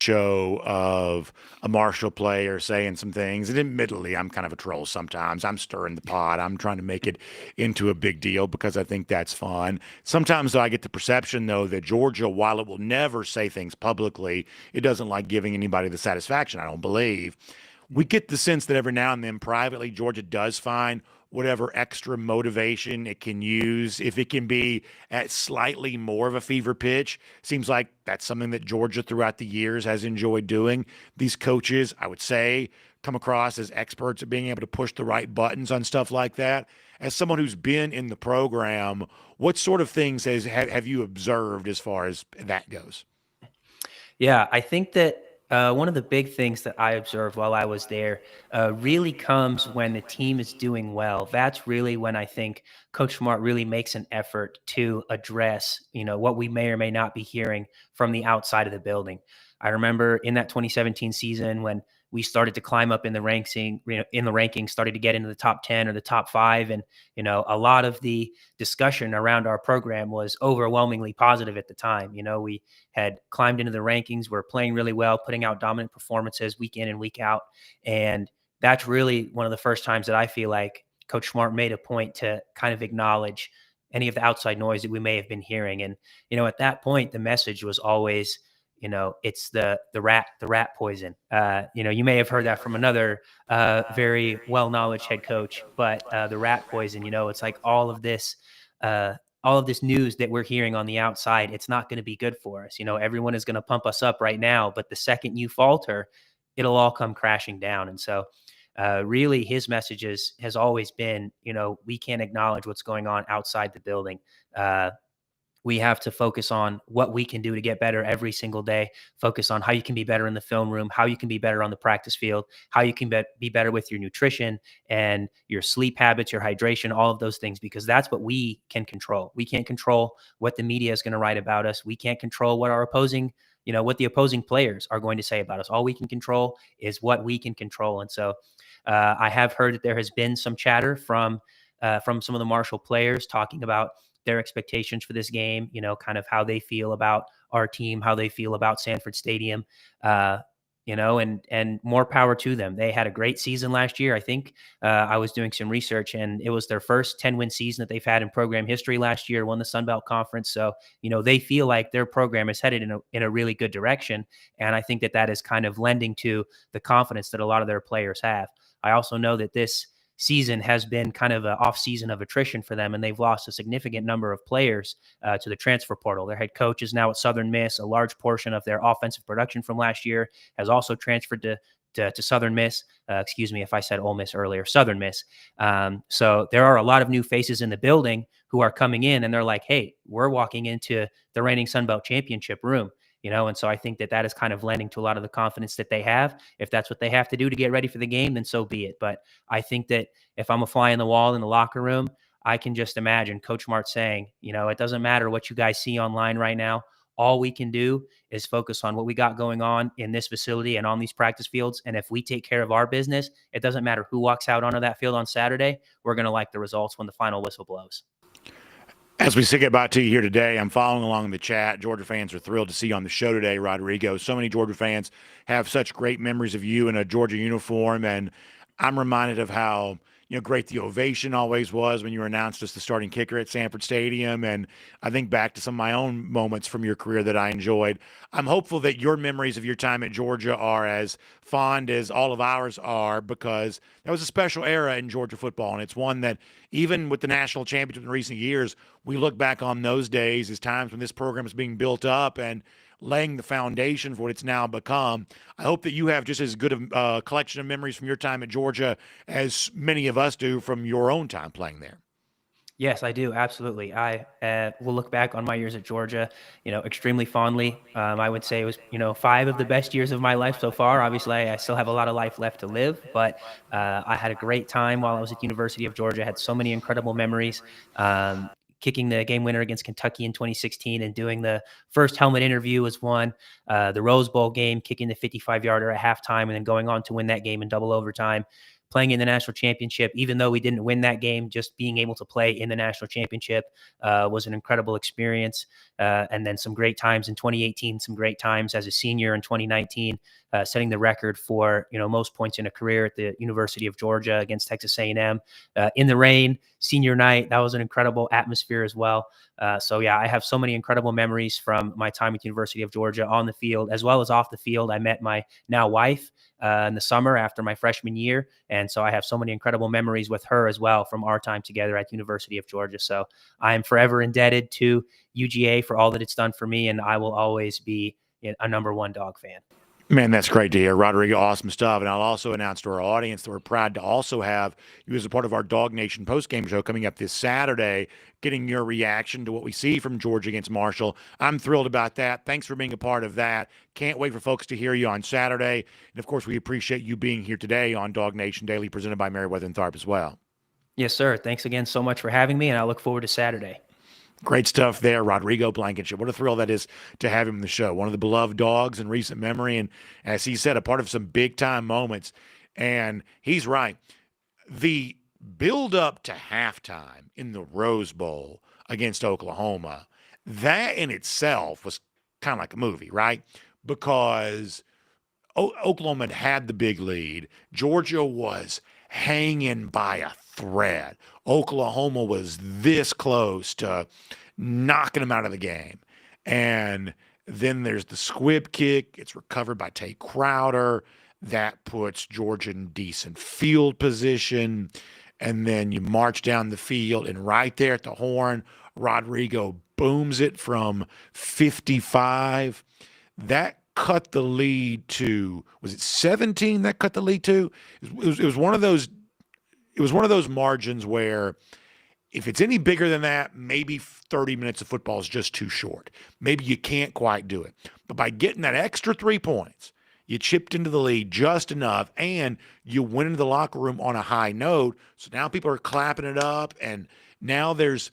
Show of a Marshall player saying some things, and admittedly, I'm kind of a troll sometimes. I'm stirring the pot. I'm trying to make it into a big deal because I think that's fun. Sometimes, though, I get the perception, though, that Georgia, while it will never say things publicly, it doesn't like giving anybody the satisfaction, I don't believe. We get the sense that every now and then, privately, Georgia does find whatever extra motivation it can use. If it can be at slightly more of a fever pitch, seems like that's something that Georgia throughout the years has enjoyed doing. These coaches, I would say, come across as experts at being able to push the right buttons on stuff like that. As someone who's been in the program, what sort of things have you observed as far as that goes? Yeah, I think that one of the big things that I observed while I was there really comes when the team is doing well. That's really when I think Coach Smart really makes an effort to address, what we may or may not be hearing from the outside of the building. I remember in that 2017 season when we started to climb up in the rankings, started to get into the top 10 or the top 5. And, a lot of the discussion around our program was overwhelmingly positive at the time. We had climbed into the rankings, we're playing really well, putting out dominant performances week in and week out. And that's really one of the first times that I feel like Coach Smart made a point to kind of acknowledge any of the outside noise that we may have been hearing. And, at that point, the message was always, it's the rat poison. You may have heard that from another very well-knowledge head coach, but the rat poison, it's like all of this news that we're hearing on the outside, it's not going to be good for us. Everyone is going to pump us up right now, but the second you falter, it'll all come crashing down. And so really his messages has always been, we can't acknowledge what's going on outside the building. We have to focus on what we can do to get better every single day, focus on how you can be better in the film room, how you can be better on the practice field, how you can be better with your nutrition and your sleep habits, your hydration, all of those things, because that's what we can control. We can't control what the media is going to write about us. We can't control what our opposing, what the opposing players are going to say about us. All we can control is what we can control. And so I have heard that there has been some chatter from some of the Marshall players talking about their expectations for this game, kind of how they feel about our team, how they feel about Sanford Stadium, and more power to them. They had a great season last year. I think I was doing some research, and it was their first 10-win season that they've had in program history last year, won the Sun Belt Conference. So, they feel like their program is headed in a really good direction. And I think that is kind of lending to the confidence that a lot of their players have. I also know that this season has been kind of an off season of attrition for them, and they've lost a significant number of players to the transfer portal. Their head coach is now at Southern Miss. A large portion of their offensive production from last year has also transferred to Southern Miss. Excuse me if I said Ole Miss earlier, Southern Miss. So there are a lot of new faces in the building who are coming in, and they're like, hey, we're walking into the reigning Sun Belt championship room. And so I think that that is kind of lending to a lot of the confidence that they have. If that's what they have to do to get ready for the game, then so be it. But I think that if I'm a fly in the wall in the locker room, I can just imagine Coach Smart saying, it doesn't matter what you guys see online right now. All we can do is focus on what we got going on in this facility and on these practice fields. And if we take care of our business, it doesn't matter who walks out onto that field on Saturday. We're going to like the results when the final whistle blows. As we say goodbye to you here today, I'm following along in the chat. Georgia fans are thrilled to see you on the show today, Rodrigo. So many Georgia fans have such great memories of you in a Georgia uniform, and I'm reminded of how great the ovation always was when you were announced as the starting kicker at Sanford Stadium. And I think back to some of my own moments from your career that I enjoyed. I'm hopeful that your memories of your time at Georgia are as fond as all of ours are, because that was a special era in Georgia football. And it's one that, even with the national championship in recent years, we look back on those days as times when this program is being built up and laying the foundation for what it's now become. I hope that you have just as good a collection of memories from your time at Georgia as many of us do from your own time playing there. Yes, I do. Absolutely. I will look back on my years at Georgia, extremely fondly. I would say it was, 5 of the best years of my life so far. Obviously, I still have a lot of life left to live, but I had a great time while I was at the University of Georgia. I had so many incredible memories. Kicking the game winner against Kentucky in 2016 and doing the first helmet interview was one. The Rose Bowl game, kicking the 55-yarder at halftime and then going on to win that game in double overtime. Playing in the national championship, even though we didn't win that game, just being able to play in the national championship was an incredible experience. And then some great times in 2018, some great times as a senior in 2019, setting the record for most points in a career at the University of Georgia against Texas A&M. In the rain, senior night, that was an incredible atmosphere as well. So yeah, I have so many incredible memories from my time at the University of Georgia on the field as well as off the field. I met my now wife in the summer after my freshman year. And so I have so many incredible memories with her as well from our time together at the University of Georgia. So I am forever indebted to UGA for all that it's done for me. And I will always be a number one Dawg fan. Man, that's great to hear, Rodrigo. Awesome stuff. And I'll also announce to our audience that we're proud to also have you as a part of our DawgNation postgame show coming up this Saturday, getting your reaction to what we see from Georgia against Marshall. I'm thrilled about that. Thanks for being a part of that. Can't wait for folks to hear you on Saturday. And, of course, we appreciate you being here today on DawgNation Daily, presented by Merriweather and Tharp as well. Yes, sir. Thanks again so much for having me, and I look forward to Saturday. Great stuff there, Rodrigo Blankenship. What a thrill that is to have him in the show. One of the beloved Dawgs in recent memory, and as he said, a part of some big-time moments. And he's right. The build-up to halftime in the Rose Bowl against Oklahoma, that in itself was kind of like a movie, right? Because Oklahoma had the big lead. Georgia was hanging by a thread. Oklahoma was this close to knocking them out of the game. And then there's the squib kick. It's recovered by Tate Crowder. That puts Georgia in decent field position. And then you march down the field, and right there at the horn, Rodrigo booms it from 55. That cut the lead to, was it 17 that cut the lead to? It was one of those, it was one of those margins where if it's any bigger than that, maybe 30 minutes of football is just too short. Maybe you can't quite do it. But by getting that extra 3 points, you chipped into the lead just enough, and you went into the locker room on a high note. So now people are clapping it up, and now there's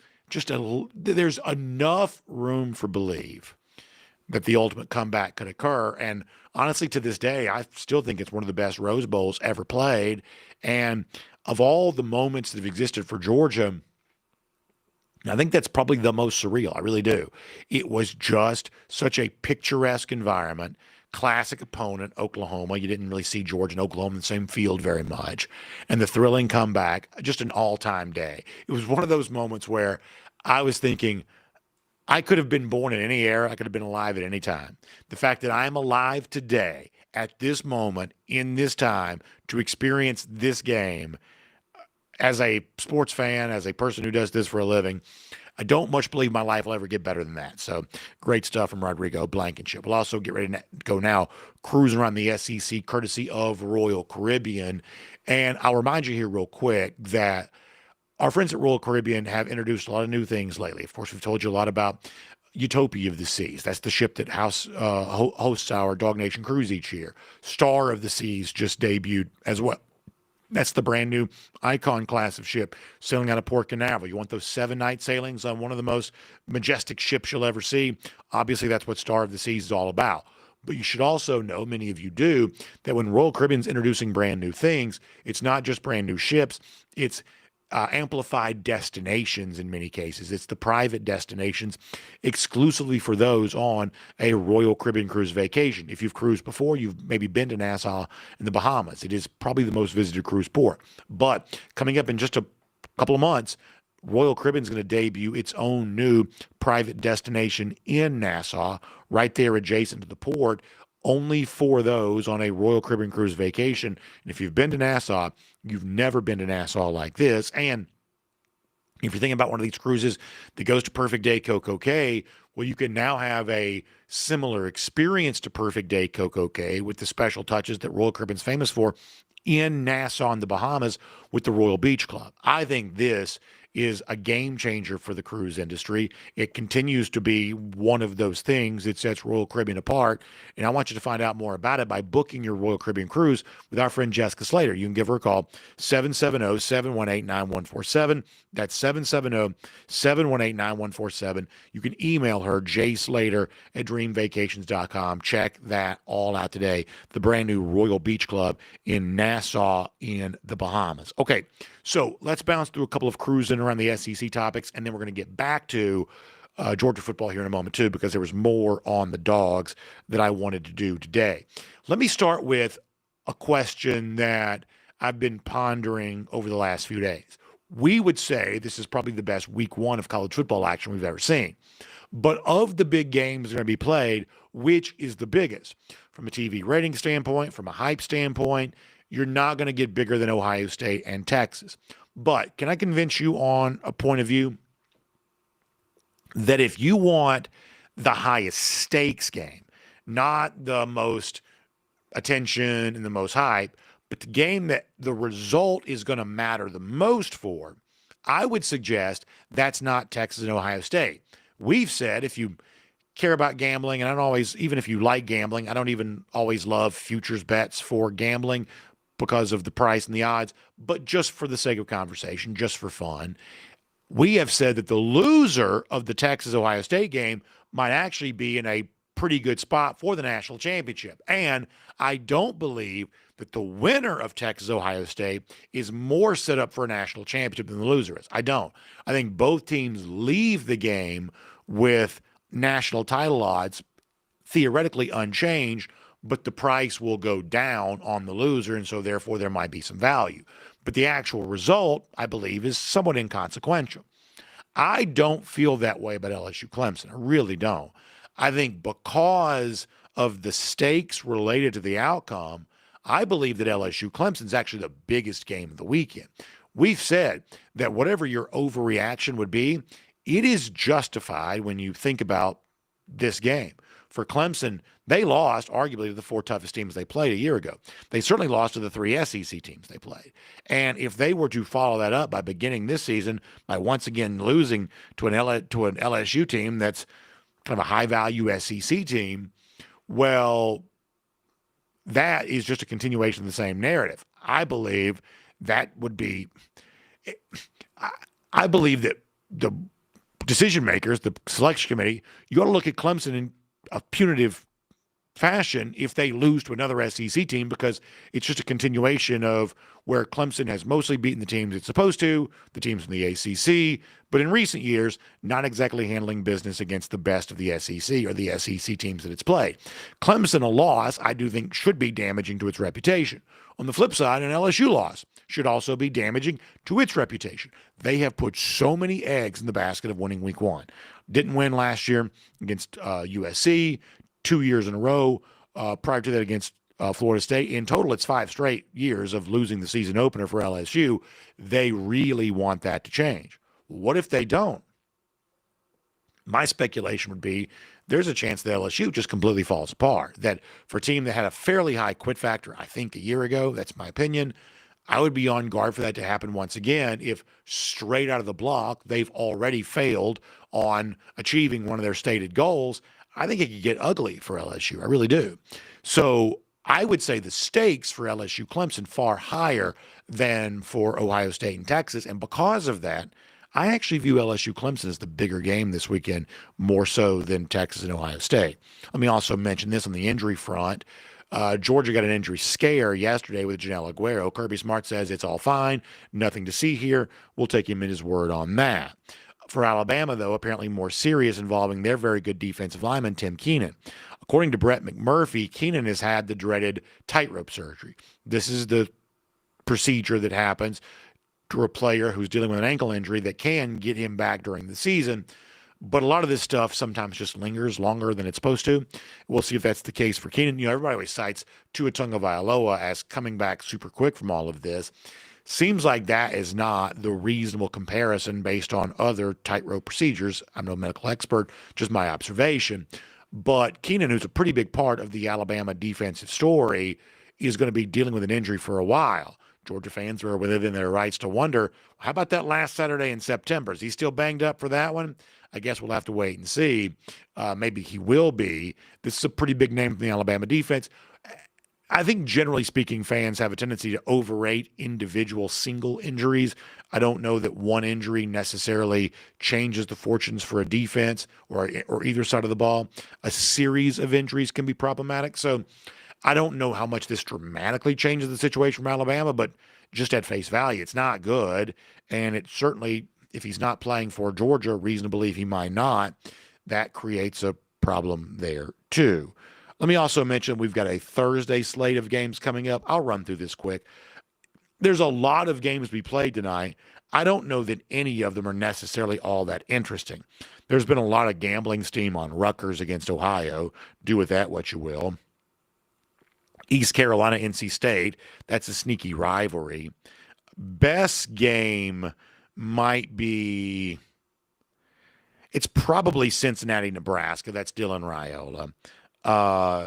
enough room for belief that the ultimate comeback could occur. And honestly, to this day, I still think it's one of the best Rose Bowls ever played. And of all the moments that have existed for Georgia, I think that's probably the most surreal. I really do. It was just such a picturesque environment. Classic opponent, Oklahoma. You didn't really see Georgia and Oklahoma in the same field very much. And the thrilling comeback, just an all-time day. It was one of those moments where I was thinking, I could have been born in any era. I could have been alive at any time. The fact that I'm alive today, at this moment, in this time, to experience this game, as a sports fan, as a person who does this for a living, I don't much believe my life will ever get better than that. So great stuff from Rodrigo Blankenship. We'll also get ready to go now cruising around the SEC courtesy of Royal Caribbean. And I'll remind you here real quick that our friends at Royal Caribbean have introduced a lot of new things lately. Of course, we've told you a lot about Utopia of the Seas. That's the ship that hosts our DawgNation cruise each year. Star of the Seas just debuted as well. That's the brand new Icon class of ship sailing out of Port Canaveral. You want those 7-night sailings on one of the most majestic ships you'll ever see? Obviously, that's what Star of the Seas is all about. But you should also know, many of you do, that when Royal Caribbean's introducing brand new things, it's not just brand new ships, it's amplified destinations in many cases. It's the private destinations exclusively for those on a Royal Caribbean cruise vacation. If you've cruised before, you've maybe been to Nassau in the Bahamas. It is probably the most visited cruise port. But coming up in just a couple of months, Royal Caribbean is going to debut its own new private destination in Nassau, right there adjacent to the port, only for those on a Royal Caribbean cruise vacation. And if you've been to Nassau, you've never been to Nassau like this. And if you're thinking about one of these cruises that goes to Perfect Day Coco Cay, well, you can now have a similar experience to Perfect Day Coco Cay with the special touches that Royal Caribbean's famous for in Nassau in the Bahamas with the Royal Beach Club. I think this is a game changer for the cruise industry. It continues to be one of those things that sets Royal Caribbean apart. And I want you to find out more about it by booking your Royal Caribbean cruise with our friend Jessica Slater. You can give her a call, 770-718-9147. That's 770-718-9147. You can email her, jslater@dreamvacations.com. Check that all out today. The brand new Royal Beach Club in Nassau in the Bahamas. Okay, so let's bounce through a couple of cruise and around the SEC topics, and then we're going to get back to Georgia football here in a moment too, because there was more on the Dogs that I wanted to do today. Let me start with a question that I've been pondering over the last few days. We would say this is probably the best week one of college football action we've ever seen. But of the big games that are going to be played, which is the biggest? From a TV rating standpoint, from a hype standpoint, you're not going to get bigger than Ohio State and Texas. But can I convince you on a point of view that if you want the highest stakes game, not the most attention and the most hype, but the game that the result is going to matter the most for, I would suggest that's not Texas and Ohio State. We've said if you care about gambling, and I don't always, even if you like gambling, I don't even always love futures bets for gambling because of the price and the odds, but just for the sake of conversation, just for fun, we have said that the loser of the Texas-Ohio State game might actually be in a pretty good spot for the national championship. And I don't believe that the winner of Texas-Ohio State is more set up for a national championship than the loser is. I don't. I think both teams leave the game with national title odds theoretically unchanged, but the price will go down on the loser, and so therefore there might be some value. But the actual result, I believe, is somewhat inconsequential. I don't feel that way about LSU Clemson. I really don't. I think because of the stakes related to the outcome, I believe that LSU Clemson is actually the biggest game of the weekend. We've said that whatever your overreaction would be, it is justified when you think about this game. For Clemson, they lost arguably to the four toughest teams they played a year ago. They certainly lost to the three SEC teams they played. And if they were to follow that up by beginning this season by once again losing to an LSU team that's kind of a high-value SEC team, well, that is just a continuation of the same narrative. I believe that would be – I believe that the decision makers, the selection committee, you ought to look at Clemson in a punitive fashion if they lose to another SEC team, because it's just a continuation of where Clemson has mostly beaten the teams it's supposed to, the teams from the ACC, but in recent years, not exactly handling business against the best of the SEC or the SEC teams that it's played. Clemson, a loss, I do think should be damaging to its reputation. On the flip side, an LSU loss should also be damaging to its reputation. They have put so many eggs in the basket of winning week one. Didn't win last year against USC, 2 years in a row. Prior to that against Florida State. In total, it's 5 straight years of losing the season opener for LSU. They really want that to change. What if they don't? My speculation would be there's a chance that LSU just completely falls apart. That for a team that had a fairly high quit factor, I think a year ago, that's my opinion, I would be on guard for that to happen once again if straight out of the block they've already failed on achieving one of their stated goals. I think it could get ugly for LSU. I really do. So I would say the stakes for LSU Clemson far higher than for Ohio State and Texas. And because of that, I actually view LSU Clemson as the bigger game this weekend, more so than Texas and Ohio State. Let me also mention this on the injury front. Georgia got an injury scare yesterday with Joenel Aguero. Kirby Smart says it's all fine, nothing to see here. We'll take him at his word on that. For Alabama, though, apparently more serious, involving their very good defensive lineman, Tim Keenan. According to Brett McMurphy, Keenan has had the dreaded tightrope surgery. This is the procedure that happens to a player who's dealing with an ankle injury that can get him back during the season. But a lot of this stuff sometimes just lingers longer than it's supposed to. We'll see if that's the case for Keenan. Everybody always cites Tua Tagovailoa as coming back super quick from all of this. Seems like that is not the reasonable comparison based on other tightrope procedures. I'm no medical expert, just my observation. But Keenan, who's a pretty big part of the Alabama defensive story, is going to be dealing with an injury for a while. Georgia fans are within their rights to wonder, how about that last Saturday in September? Is he still banged up for that one? I guess we'll have to wait and see. Maybe he will be. This is a pretty big name from the Alabama defense. I think generally speaking, fans have a tendency to overrate individual single injuries. I don't know that one injury necessarily changes the fortunes for a defense or either side of the ball. A series of injuries can be problematic. So I don't know how much this dramatically changes the situation from Alabama, but just at face value, it's not good. And it certainly, if he's not playing for Georgia, reason to believe he might not, that creates a problem there too. Let me also mention we've got a Thursday slate of games coming up. I'll run through this quick. There's a lot of games to be played tonight. I don't know that any of them are necessarily all that interesting. There's been a lot of gambling steam on Rutgers against Ohio. Do with that what you will. East Carolina, NC State, that's a sneaky rivalry. Best game might be, it's probably Cincinnati, Nebraska. That's Dylan Raiola.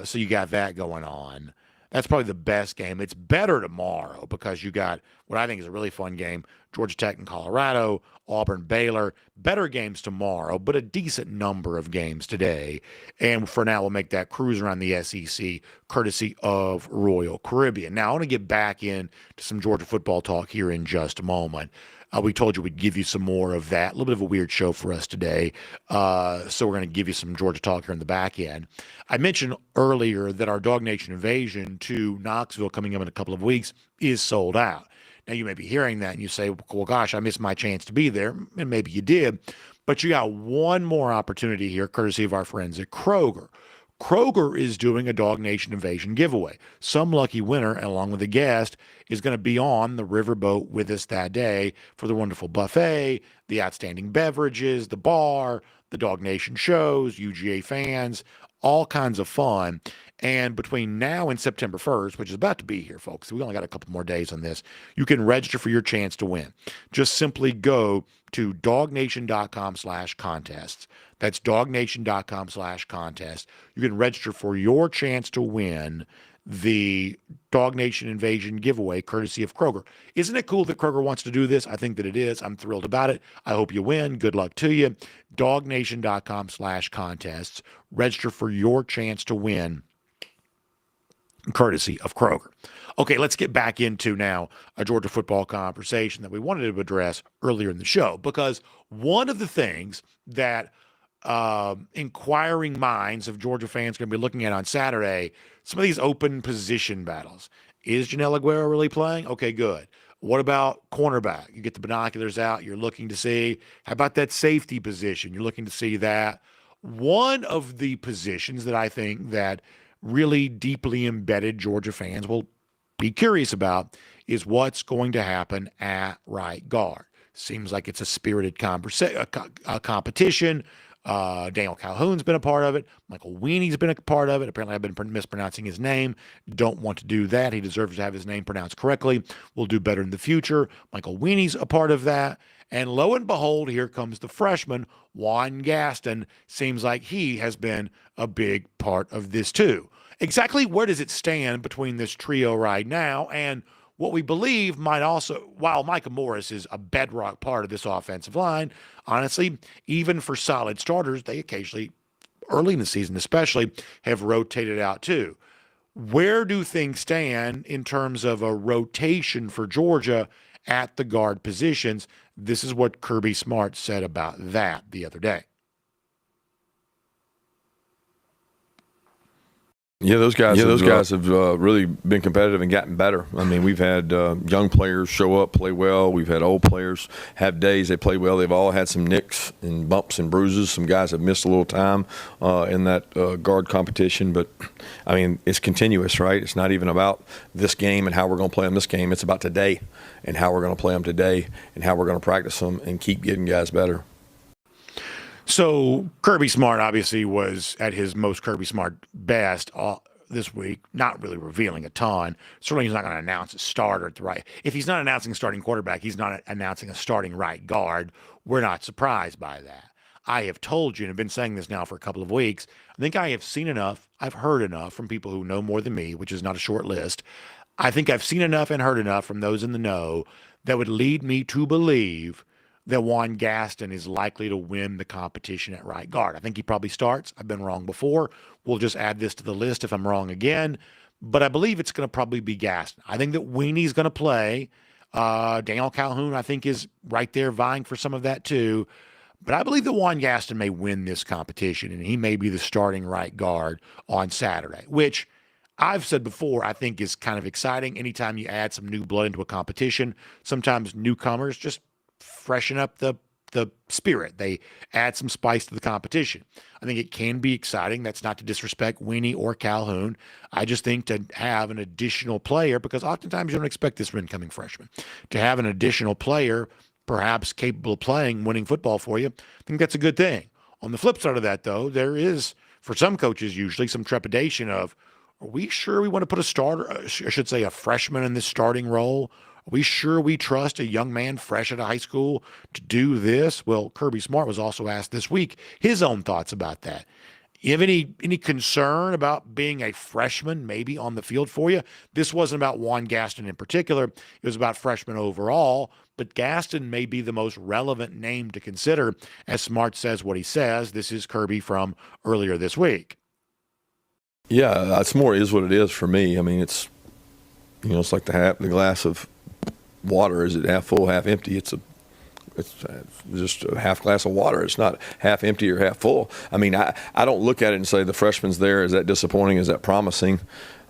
So you got that going on. That's probably the best game. It's better tomorrow because you got what I think is a really fun game, Georgia Tech and Colorado, Auburn, Baylor. Better games tomorrow, but a decent number of games today. And for now, we'll make that cruise around the SEC courtesy of Royal Caribbean. Now, I want to get back into some Georgia football talk here in just a moment. We told you we'd give you some more of that. A little bit of a weird show for us today. So we're going to give you some Georgia talk here in the back end. I mentioned earlier that our DawgNation invasion to Knoxville coming up in a couple of weeks is sold out. Now, you may be hearing that and you say, well, gosh, I missed my chance to be there. And maybe you did. But you got one more opportunity here, courtesy of our friends at Kroger. Kroger is doing a DawgNation Invasion giveaway. Some lucky winner, along with a guest, is going to be on the riverboat with us that day for the wonderful buffet, the outstanding beverages, the bar, the DawgNation shows, UGA fans, all kinds of fun. And between now and September 1st, which is about to be here, folks, we only got a couple more days on this, you can register for your chance to win. Just simply go to DawgNation.com/contests. That's DawgNation.com/contest. You can register for your chance to win the DawgNation Invasion giveaway, courtesy of Kroger. Isn't it cool that Kroger wants to do this? I think that it is. I'm thrilled about it. I hope you win. Good luck to you. DawgNation.com/contests. Register for your chance to win, courtesy of Kroger. Okay, let's get back into now a Georgia football conversation that we wanted to address earlier in the show, because one of the things that inquiring minds of Georgia fans are going to be looking at on Saturday, some of these open position battles. Is Joenel Aguero really playing? Okay, good. What about cornerback? You get the binoculars out, you're looking to see. How about that safety position? You're looking to see that. One of the positions that I think that really deeply embedded Georgia fans will be curious about is what's going to happen at right guard. Seems like it's a spirited competition. Daniel Calhoun's been a part of it. Michael Weenie's been a part of it. Apparently, I've been mispronouncing his name. Don't want to do that. He deserves to have his name pronounced correctly. We'll do better in the future. Michael Weenie's a part of that. And lo and behold, here comes the freshman, Juan Gaston. Seems like he has been a big part of this too. Exactly where does it stand between this trio right now? And What we believe might also, while Micah Morris is a bedrock part of this offensive line, honestly, even for solid starters, they occasionally, early in the season especially, have rotated out too. Where do things stand in terms of a rotation for Georgia at the guard positions? This is what Kirby Smart said about that the other day. Yeah, those guys have really been competitive and gotten better. I mean, we've had young players show up, play well. We've had old players have days they play well. They've all had some nicks and bumps and bruises. Some guys have missed a little time in that guard competition. But, I mean, it's continuous, right? It's not even about this game and how we're going to play them this game. It's about today and how we're going to play them today and how we're going to practice them and keep getting guys better. So Kirby Smart obviously was at his most Kirby Smart best this week, not really revealing a ton. Certainly he's not going to announce a starter at the right. If he's not announcing a starting quarterback, he's not announcing a starting right guard. We're not surprised by that. I have told you, and I've been saying this now for a couple of weeks, I think I have seen enough, I've heard enough from people who know more than me, which is not a short list. I think I've seen enough and heard enough from those in the know that would lead me to believe that Juan Gaston is likely to win the competition at right guard. I think he probably starts. I've been wrong before. We'll just add this to the list if I'm wrong again. But I believe it's going to probably be Gaston. I think that Weenie's going to play. Daniel Calhoun, I think, is right there vying for some of that too. But I believe that Juan Gaston may win this competition, and he may be the starting right guard on Saturday, which I've said before, I think is kind of exciting. Anytime you add some new blood into a competition, sometimes newcomers just freshen up the spirit. They add some spice to the competition. I think it can be exciting. That's not to disrespect Weenie or Calhoun. I just think to have an additional player, because oftentimes you don't expect this from incoming freshmen, to have an additional player perhaps capable of playing winning football for you, I think that's a good thing. On the flip side of that, though, there is, for some coaches usually, some trepidation of, are we sure we want to put a starter, I should say a freshman in this starting role? Are we sure we trust a young man fresh out of high school to do this? Well, Kirby Smart was also asked this week his own thoughts about that. You have any concern about being a freshman maybe on the field for you? This wasn't about Juan Gaston in particular. It was about freshmen overall. But Gaston may be the most relevant name to consider as Smart says what he says. This is Kirby from earlier this week. Yeah, it's more is what it is for me. I mean, it's like the glass of water. Is it half full, half empty? It's just a half glass of water. It's not half empty or half full. I mean, I don't look at it and say the freshman's there. Is that disappointing? Is that promising?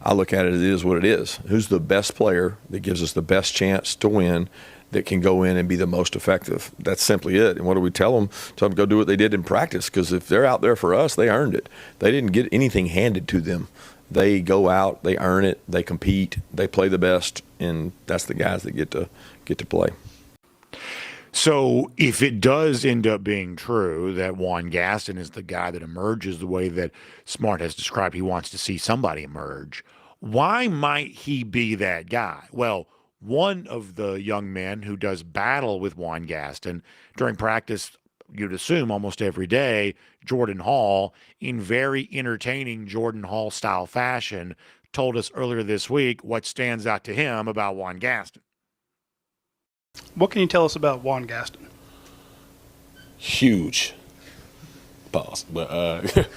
I look at it is what it is. Who's the best player that gives us the best chance to win, that can go in and be the most effective? That's simply it. And what do we tell them? Tell them to go do what they did in practice, because if they're out there for us, they earned it. They didn't get anything handed to them. They go out, they earn it, they compete, they play the best, and that's the guys that get to play. So if it does end up being true that Juan Gaston is the guy that emerges the way that Smart has described he wants to see somebody emerge, why might he be that guy? Well, one of the young men who does battle with Juan Gaston during practice, you'd assume almost every day, Jordan Hall, in very entertaining Jordan Hall style fashion, told us earlier this week what stands out to him about Juan Gaston. What can you tell us about Juan Gaston? Huge. Pause. But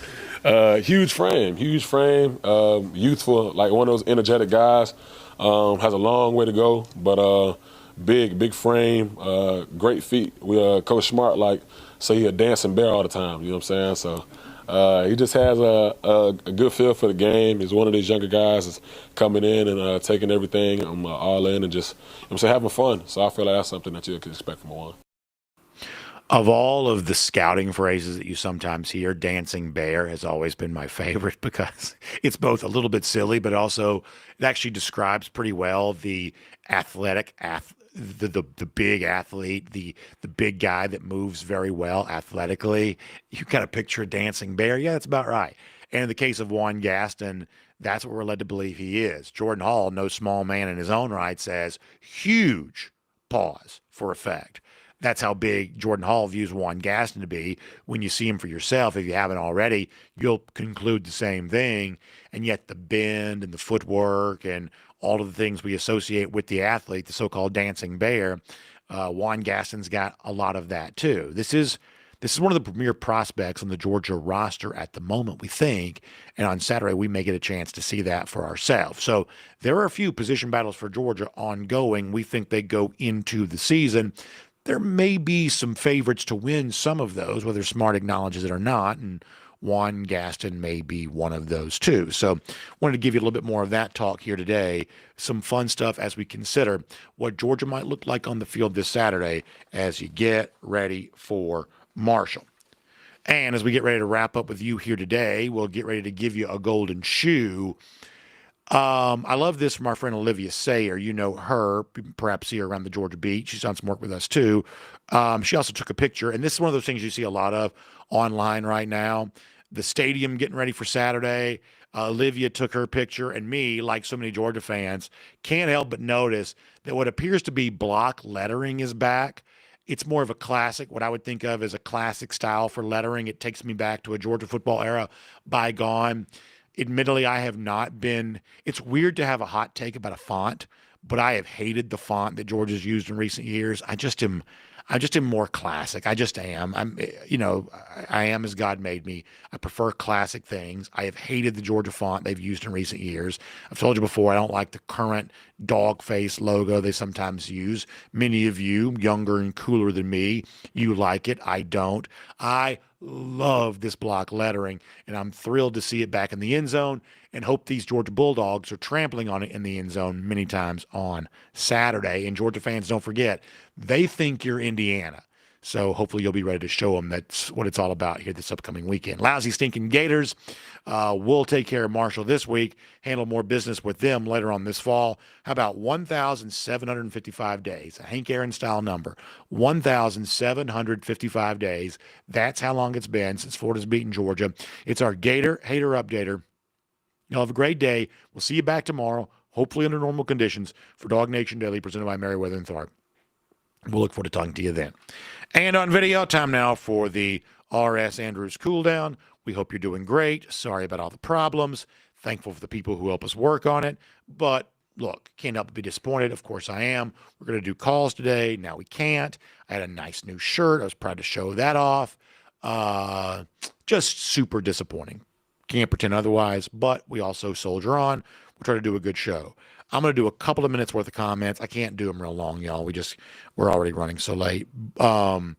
huge frame, youthful, like one of those energetic guys. Has a long way to go, but big frame, great feet. We Coach Smart say he a dancing bear all the time. You know what I'm saying? So he just has a good feel for the game. He's one of these younger guys that's coming in and taking everything all in and just having fun. So I feel like that's something that you could expect from Juan. Of all of the scouting phrases that you sometimes hear, dancing bear has always been my favorite, because it's both a little bit silly, but also it actually describes pretty well the athletic, the big athlete, the big guy that moves very well athletically. You kind of picture a dancing bear. Yeah, that's about right. And in the case of Juan Gaston, that's what we're led to believe he is. Jordan Hall, no small man in his own right, says huge pause for effect. That's how big Jordan Hall views Juan Gaston to be. When you see him for yourself, if you haven't already, you'll conclude the same thing. And yet the bend and the footwork and all of the things we associate with the athlete, the so-called dancing bear. Juan Gaston's got a lot of that too. This is one of the premier prospects on the Georgia roster at the moment, we think, and on Saturday we may get a chance to see that for ourselves. So there are a few position battles for Georgia ongoing. We think they go into the season. There may be some favorites to win some of those, whether Smart acknowledges it or not, and Juan Gaston may be one of those too. So wanted to give you a little bit more of that talk here today. Some fun stuff as we consider what Georgia might look like on the field this Saturday as you get ready for Marshall. And as we get ready to wrap up with you here today, we'll get ready to give you a golden shoe. I love this from our friend Olivia Sayer. You know her, perhaps see her around the Georgia Beach. She's done some work with us too. She also took a picture, and this is one of those things you see a lot of online right now. The stadium getting ready for Saturday. Olivia took her picture, and me, like so many Georgia fans, can't help but notice that what appears to be block lettering is back. It's more of a classic, what I would think of as a classic style for lettering. It takes me back to a Georgia football era bygone. Admittedly, I have not been. It's weird to have a hot take about a font, but I have hated the font that Georgia's used in recent years. I just am more classic. I just am. I am as God made me. I prefer classic things. I have hated the Georgia font they've used in recent years. I've told you before, I don't like the current dog face logo they sometimes use. Many of you, younger and cooler than me, you like it. I don't. I love this block lettering, and I'm thrilled to see it back in the end zone and hope these Georgia Bulldogs are trampling on it in the end zone many times on Saturday. And Georgia fans, don't forget, they think you're Indiana. So hopefully you'll be ready to show them that's what it's all about here this upcoming weekend. Lousy, stinking Gators. We'll take care of Marshall this week, handle more business with them later on this fall. How about 1,755 days? A Hank Aaron-style number. 1,755 days. That's how long it's been since Florida's beaten Georgia. It's our Gator Hater Updater. Y'all have a great day. We'll see you back tomorrow, hopefully under normal conditions, for DawgNation Daily, presented by Merriweather and Tharp. We'll look forward to talking to you then. And on video, time now for the R.S. Andrews cool down. We hope you're doing great. Sorry about all the problems. Thankful for the people who help us work on it. But look, can't help but be disappointed. Of course I am. We're going to do calls today. Now we can't. I had a nice new shirt. I was proud to show that off. Just super disappointing. Can't pretend otherwise, but we also soldier on. We'll try to do a good show. I'm going to do a couple of minutes worth of comments. I can't do them real long, y'all. We're already running so late. Jonathan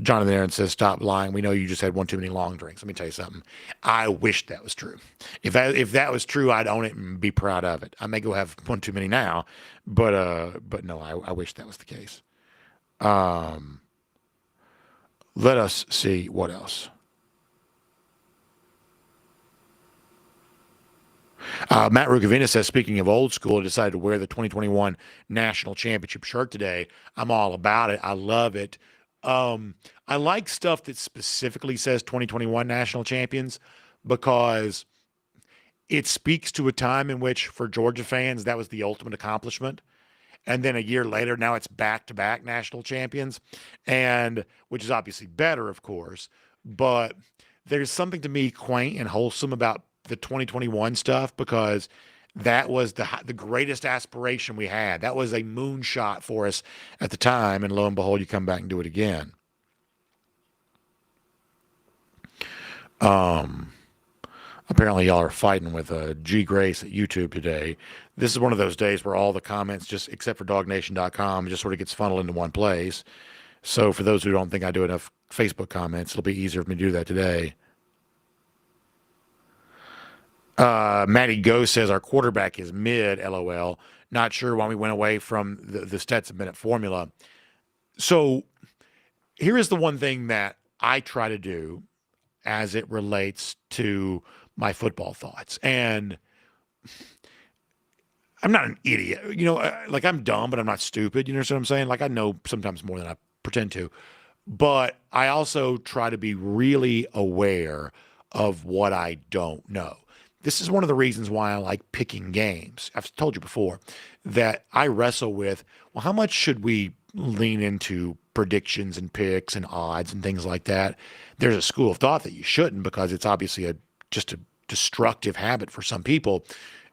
Aaron says, stop lying. We know you just had one too many long drinks. Let me tell you something. I wish that was true. If that was true, I'd own it and be proud of it. I may go have one too many now, but no, I wish that was the case. Let us see what else. Matt Rugavina says, speaking of old school, I decided to wear the 2021 National Championship shirt today. I'm all about it. I love it. I like stuff that specifically says 2021 National Champions because it speaks to a time in which, for Georgia fans, that was the ultimate accomplishment. And then a year later, now it's back-to-back national champions, and which is obviously better, of course. But there's something to me quaint and wholesome about the 2021 stuff because that was the greatest aspiration we had. That was a moonshot for us at the time, and lo and behold, you come back and do it again. Apparently y'all are fighting with G Grace at YouTube today. This is one of those days where all the comments, just except for DawgNation.com, just sort of gets funneled into one place. So for those who don't think I do enough Facebook comments, it'll be easier for me to do that today. Matty Go says our quarterback is mid, LOL. Not sure why we went away from the Stetson Bennett formula. So here is the one thing that I try to do as it relates to my football thoughts. And I'm not an idiot. Like I'm dumb, but I'm not stupid. You know what I'm saying? Like I know sometimes more than I pretend to. But I also try to be really aware of what I don't know. This is one of the reasons why I like picking games. I've told you before that I wrestle with, well, how much should we lean into predictions and picks and odds and things like that? There's a school of thought that you shouldn't because it's obviously just a destructive habit for some people,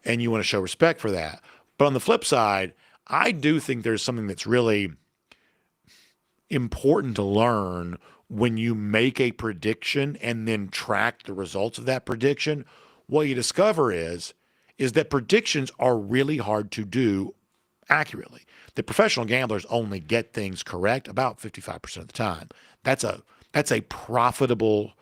and you want to show respect for that. But on the flip side, I do think there's something that's really important to learn when you make a prediction and then track the results of that prediction. What you discover is that predictions are really hard to do accurately. The professional gamblers only get things correct about 55% of the time. That's a profitable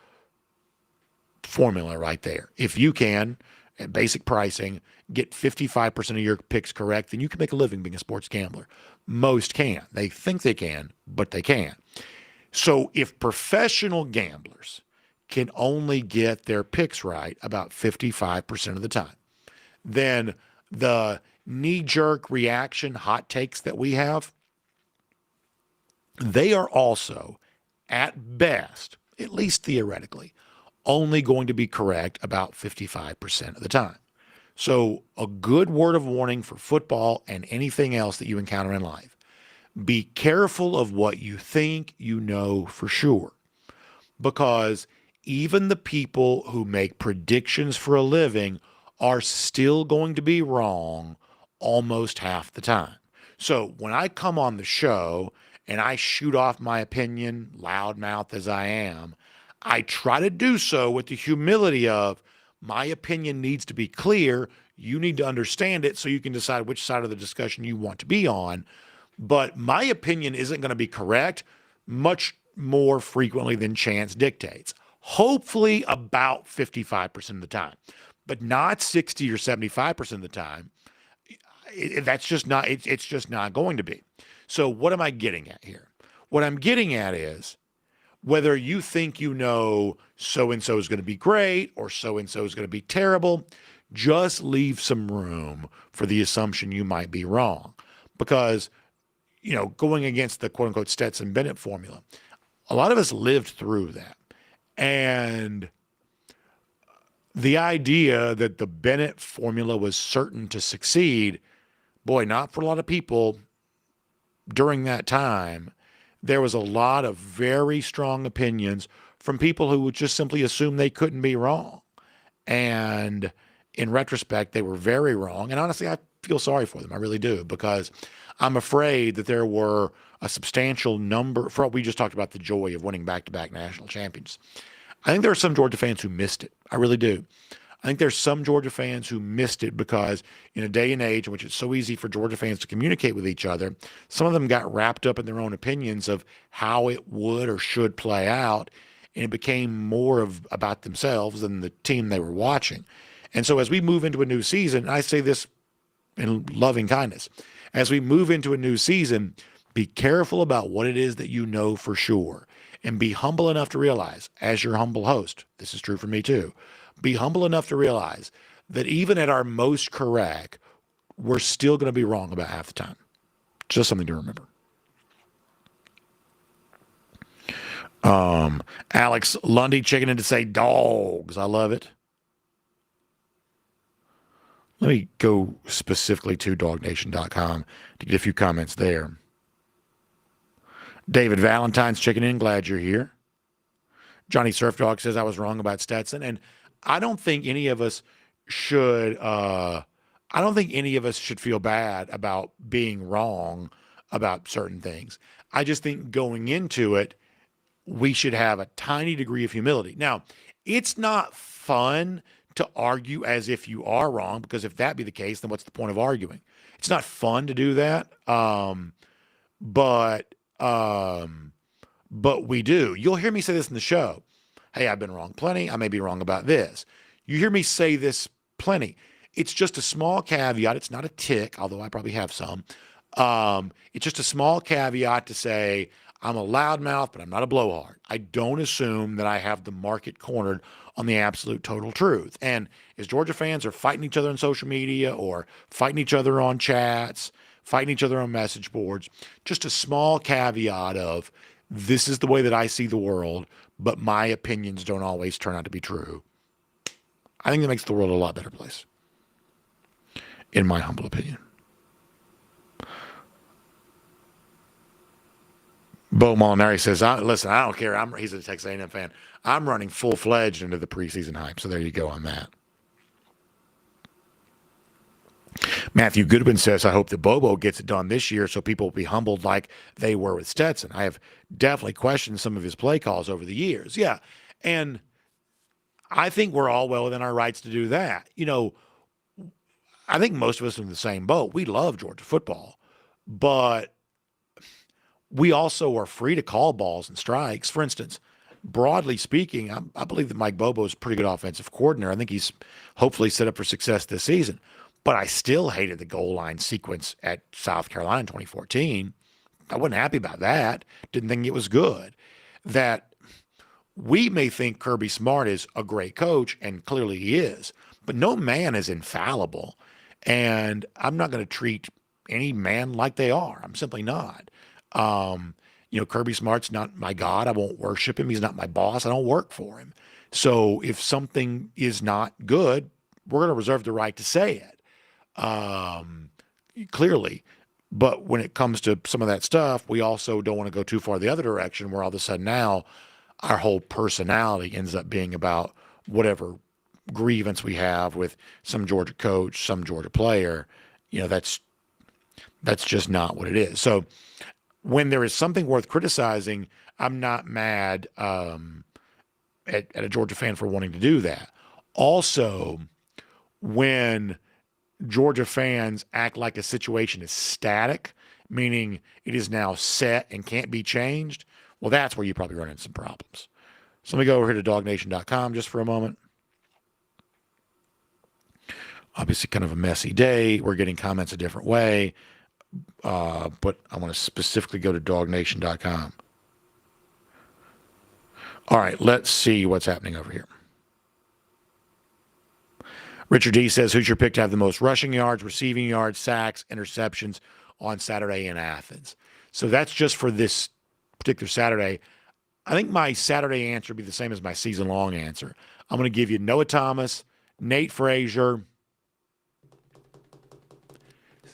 formula right there. If you can, at basic pricing, get 55% of your picks correct, then you can make a living being a sports gambler. Most can. They think they can, but they can't. So if professional gamblers can only get their picks right about 55% of the time, then the knee-jerk reaction hot takes that we have, they are also, at best, at least theoretically, only going to be correct about 55% of the time. So a good word of warning for football and anything else that you encounter in life: be careful of what you think you know for sure, because even the people who make predictions for a living are still going to be wrong almost half the time. So when I come on the show and I shoot off my opinion, loudmouth as I am, I try to do so with the humility of, my opinion needs to be clear. You need to understand it so you can decide which side of the discussion you want to be on. But my opinion isn't going to be correct much more frequently than chance dictates. Hopefully about 55% of the time, but not 60 or 75% of the time. That's just not, it's just not going to be. So what am I getting at here? What I'm getting at is, whether you think you know so-and-so is going to be great or so-and-so is going to be terrible, just leave some room for the assumption you might be wrong. Because, going against the quote-unquote Stetson Bennett formula, a lot of us lived through that. And the idea that the Bennett formula was certain to succeed, boy, not for a lot of people during that time. There was a lot of very strong opinions from people who would just simply assume they couldn't be wrong. And in retrospect, they were very wrong. And honestly, I feel sorry for them. I really do, because I'm afraid that there were a substantial number, for what we just talked about, the joy of winning back-to-back national champions. I think there are some Georgia fans who missed it. I really do. I think there's some Georgia fans who missed it because in a day and age in which it's so easy for Georgia fans to communicate with each other, some of them got wrapped up in their own opinions of how it would or should play out, and it became more about themselves than the team they were watching. And so as we move into a new season, and I say this in loving kindness, as we move into a new season, be careful about what it is that you know for sure, and be humble enough to realize, as your humble host, this is true for me too, be humble enough to realize that even at our most correct, we're still going to be wrong about half the time. Just something to remember. Alex Lundy checking in to say Dawgs. I love it. Let me go specifically to DawgNation.com to get a few comments there. David Valentine's checking in. Glad you're here. Johnny Surf Dog says I was wrong about Stetson. And I don't think any of us should feel bad about being wrong about certain things. I just think going into it, we should have a tiny degree of humility. Now, it's not fun to argue as if you are wrong, because if that be the case, then what's the point of arguing? It's not fun to do that. But we do. You'll hear me say this in the show. Hey, I've been wrong plenty. I may be wrong about this. You hear me say this plenty. It's just a small caveat. It's not a tick, although I probably have some. It's just a small caveat to say I'm a loudmouth, but I'm not a blowhard. I don't assume that I have the market cornered on the absolute total truth. And as Georgia fans are fighting each other on social media or fighting each other on chats, fighting each other on message boards, just a small caveat of, this is the way that I see the world, but my opinions don't always turn out to be true. I think that makes the world a lot better place, in my humble opinion. Bo Molinari says, listen, I don't care. He's a Texas A&M fan. I'm running full-fledged into the preseason hype. So there you go on that. Matthew Goodwin says, I hope that Bobo gets it done this year so people will be humbled like they were with Stetson. I have definitely questioned some of his play calls over the years. Yeah. And I think we're all well within our rights to do that. I think most of us are in the same boat. We love Georgia football, but we also are free to call balls and strikes. For instance, broadly speaking, I believe that Mike Bobo is a pretty good offensive coordinator. I think he's hopefully set up for success this season. But I still hated the goal line sequence at South Carolina in 2014. I wasn't happy about that. Didn't think it was good. That we may think Kirby Smart is a great coach, and clearly he is, but no man is infallible. And I'm not going to treat any man like they are. I'm simply not. Kirby Smart's not my God. I won't worship him. He's not my boss. I don't work for him. So if something is not good, we're going to reserve the right to say it. Clearly. But when it comes to some of that stuff, we also don't want to go too far the other direction where all of a sudden now our whole personality ends up being about whatever grievance we have with some Georgia coach, some Georgia player. That's just not what it is. So when there is something worth criticizing, I'm not mad at a Georgia fan for wanting to do that. Also, when Georgia fans act like a situation is static, meaning it is now set and can't be changed, well, that's where you probably run into some problems. So let me go over here to DawgNation.com just for a moment. Obviously, kind of a messy day. We're getting comments a different way, but I want to specifically go to DawgNation.com. All right, let's see what's happening over here. Richard D says, who's your pick to have the most rushing yards, receiving yards, sacks, interceptions on Saturday in Athens? So that's just for this particular Saturday. I think my Saturday answer would be the same as my season-long answer. I'm going to give you Noah Thomas, Nate Frazier,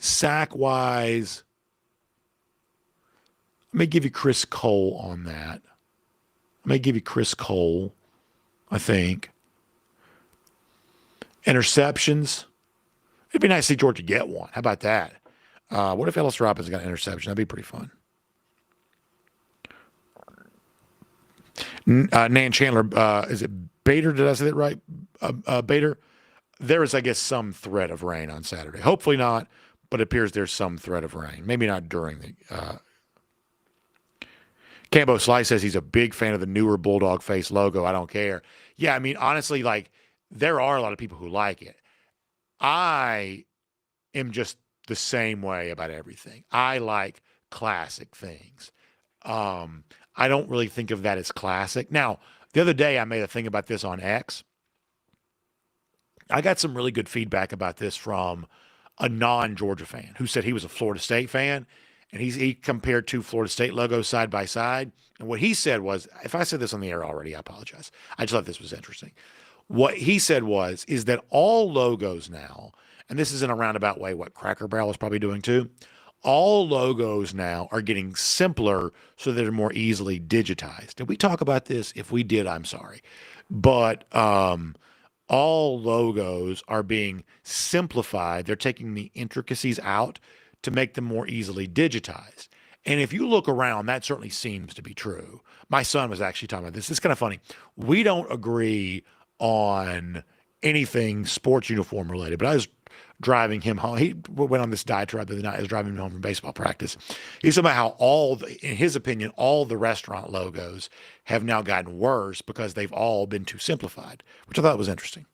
sack-wise. I may give you Chris Cole on that. I may give you Chris Cole, I think. Interceptions. It'd be nice to see Georgia get one. How about that? What if Ellis Robbins got an interception? That'd be pretty fun. Nan Chandler, is it Bader? Did I say that right? Bader? There is, I guess, some threat of rain on Saturday. Hopefully not, but it appears there's some threat of rain. Maybe not during the... Cambo Sly says he's a big fan of the newer Bulldog face logo. I don't care. Yeah, I mean, honestly, there are a lot of people who like it. I am just the same way about everything. I like classic things. I don't really think of that as classic. Now, the other day I made a thing about this on X. I got some really good feedback about this from a non-Georgia fan who said he was a Florida State fan, and he compared two Florida State logos side by side. And what he said was, if I said this on the air already, I apologize. I just thought this was interesting. What he said is that all logos now, and this is in a roundabout way what Cracker Barrel is probably doing too, all logos now are getting simpler so they're more easily digitized. Did we talk about this? If we did, I'm sorry. But all logos are being simplified. They're taking the intricacies out to make them more easily digitized. And if you look around, that certainly seems to be true. My son was actually talking about this. It's kind of funny. We don't agree on anything sports uniform related, but I was driving him home. He went on this diatribe the other night. I was driving him home from baseball practice. He's talking about how in his opinion, all the restaurant logos have now gotten worse because they've all been too simplified, which I thought was interesting.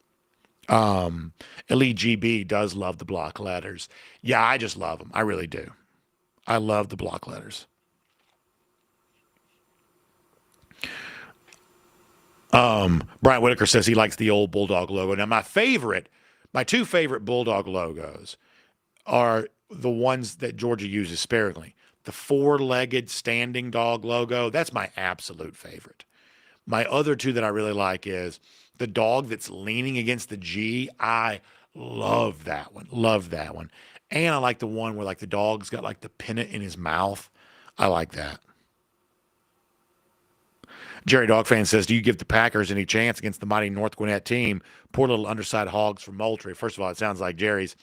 Elite GB does love the block letters. Yeah, I just love them. I really do. I love the block letters. Brian Whitaker says he likes the old Bulldog logo. Now, my two favorite Bulldog logos are the ones that Georgia uses sparingly. The four-legged standing dog logo, that's my absolute favorite. My other two that I really like is the dog that's leaning against the G. I love that one. Love that one. And I like the one where the dog's got the pennant in his mouth. I like that. Jerry Dog fan says, do you give the Packers any chance against the mighty North Gwinnett team? Poor little underside hogs from Moultrie. First of all, it sounds like Jerry's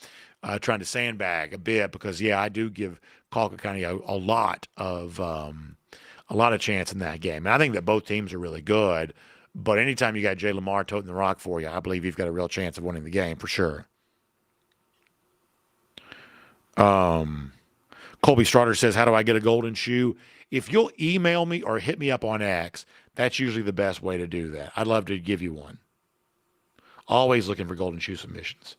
trying to sandbag a bit because, yeah, I do give Colquitt County a lot of chance in that game. And I think that both teams are really good. But anytime you got Jay Lamar toting the rock for you, I believe you've got a real chance of winning the game for sure. Colby Strutter says, how do I get a golden shoe? If you'll email me or hit me up on X, that's usually the best way to do that. I'd love to give you one. Always looking for golden shoe submissions.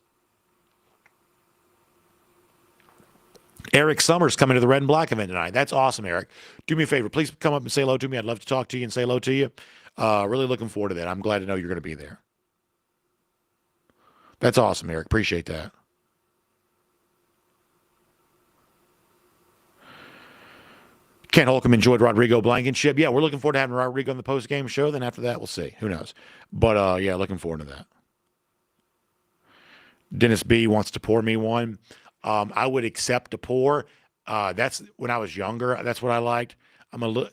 Eric Summers coming to the Red and Black event tonight. That's awesome, Eric. Do me a favor. Please come up and say hello to me. I'd love to talk to you and say hello to you. Really looking forward to that. I'm glad to know you're going to be there. That's awesome, Eric. Appreciate that. Ken Holcomb enjoyed Rodrigo Blankenship. Yeah, we're looking forward to having Rodrigo on the post-game show. Then after that, we'll see. Who knows? But, yeah, looking forward to that. Dennis B. wants to pour me one. I would accept a pour. That's when I was younger. That's what I liked. I'm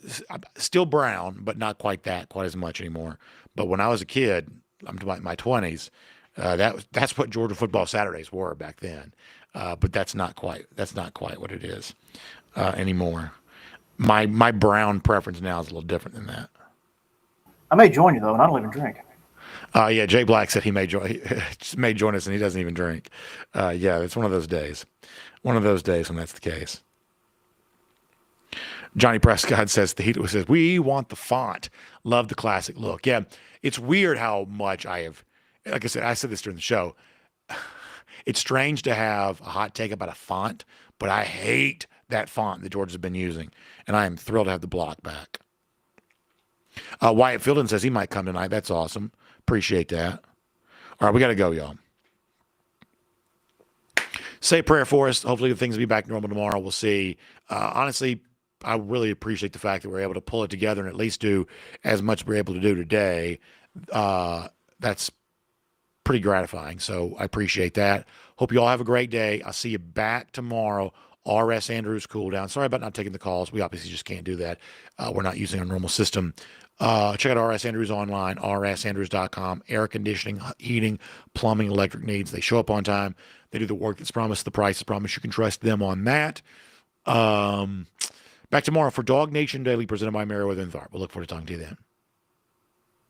still brown, but not quite as much anymore. But when I was a kid, I'm in my 20s. That's what Georgia football Saturdays were back then. But that's not quite what it is anymore. My brown preference now is a little different than that. I may join you though, and I don't even drink. Yeah, Jay Black said he may join us, and he doesn't even drink. Yeah, it's one of those days. One of those days when that's the case. Johnny Prescott says we want the font. Love the classic look. Yeah, it's weird how much I have. Like I said this during the show. It's strange to have a hot take about a font, but I hate that font that Georgia's been using, and I am thrilled to have the block back. Wyatt Fielding says he might come tonight. That's awesome. Appreciate that. All right, we got to go, y'all. Say a prayer for us. Hopefully things will be back normal tomorrow. We'll see. Honestly, I really appreciate the fact that we're able to pull it together and at least do as much as we're able to do today. That's pretty gratifying, so I appreciate that. Hope you all have a great day. I'll see you back tomorrow. R.S. Andrews cool down. Sorry about not taking the calls. We obviously just can't do that. We're not using our normal system. Check out R.S. Andrews online, rsandrews.com. Air conditioning, heating, plumbing, electric needs. They show up on time. They do the work that's promised. The price is promised. You can trust them on that. Back tomorrow for DawgNation Daily presented by Meriwether and Tharp. We'll look forward to talking to you then.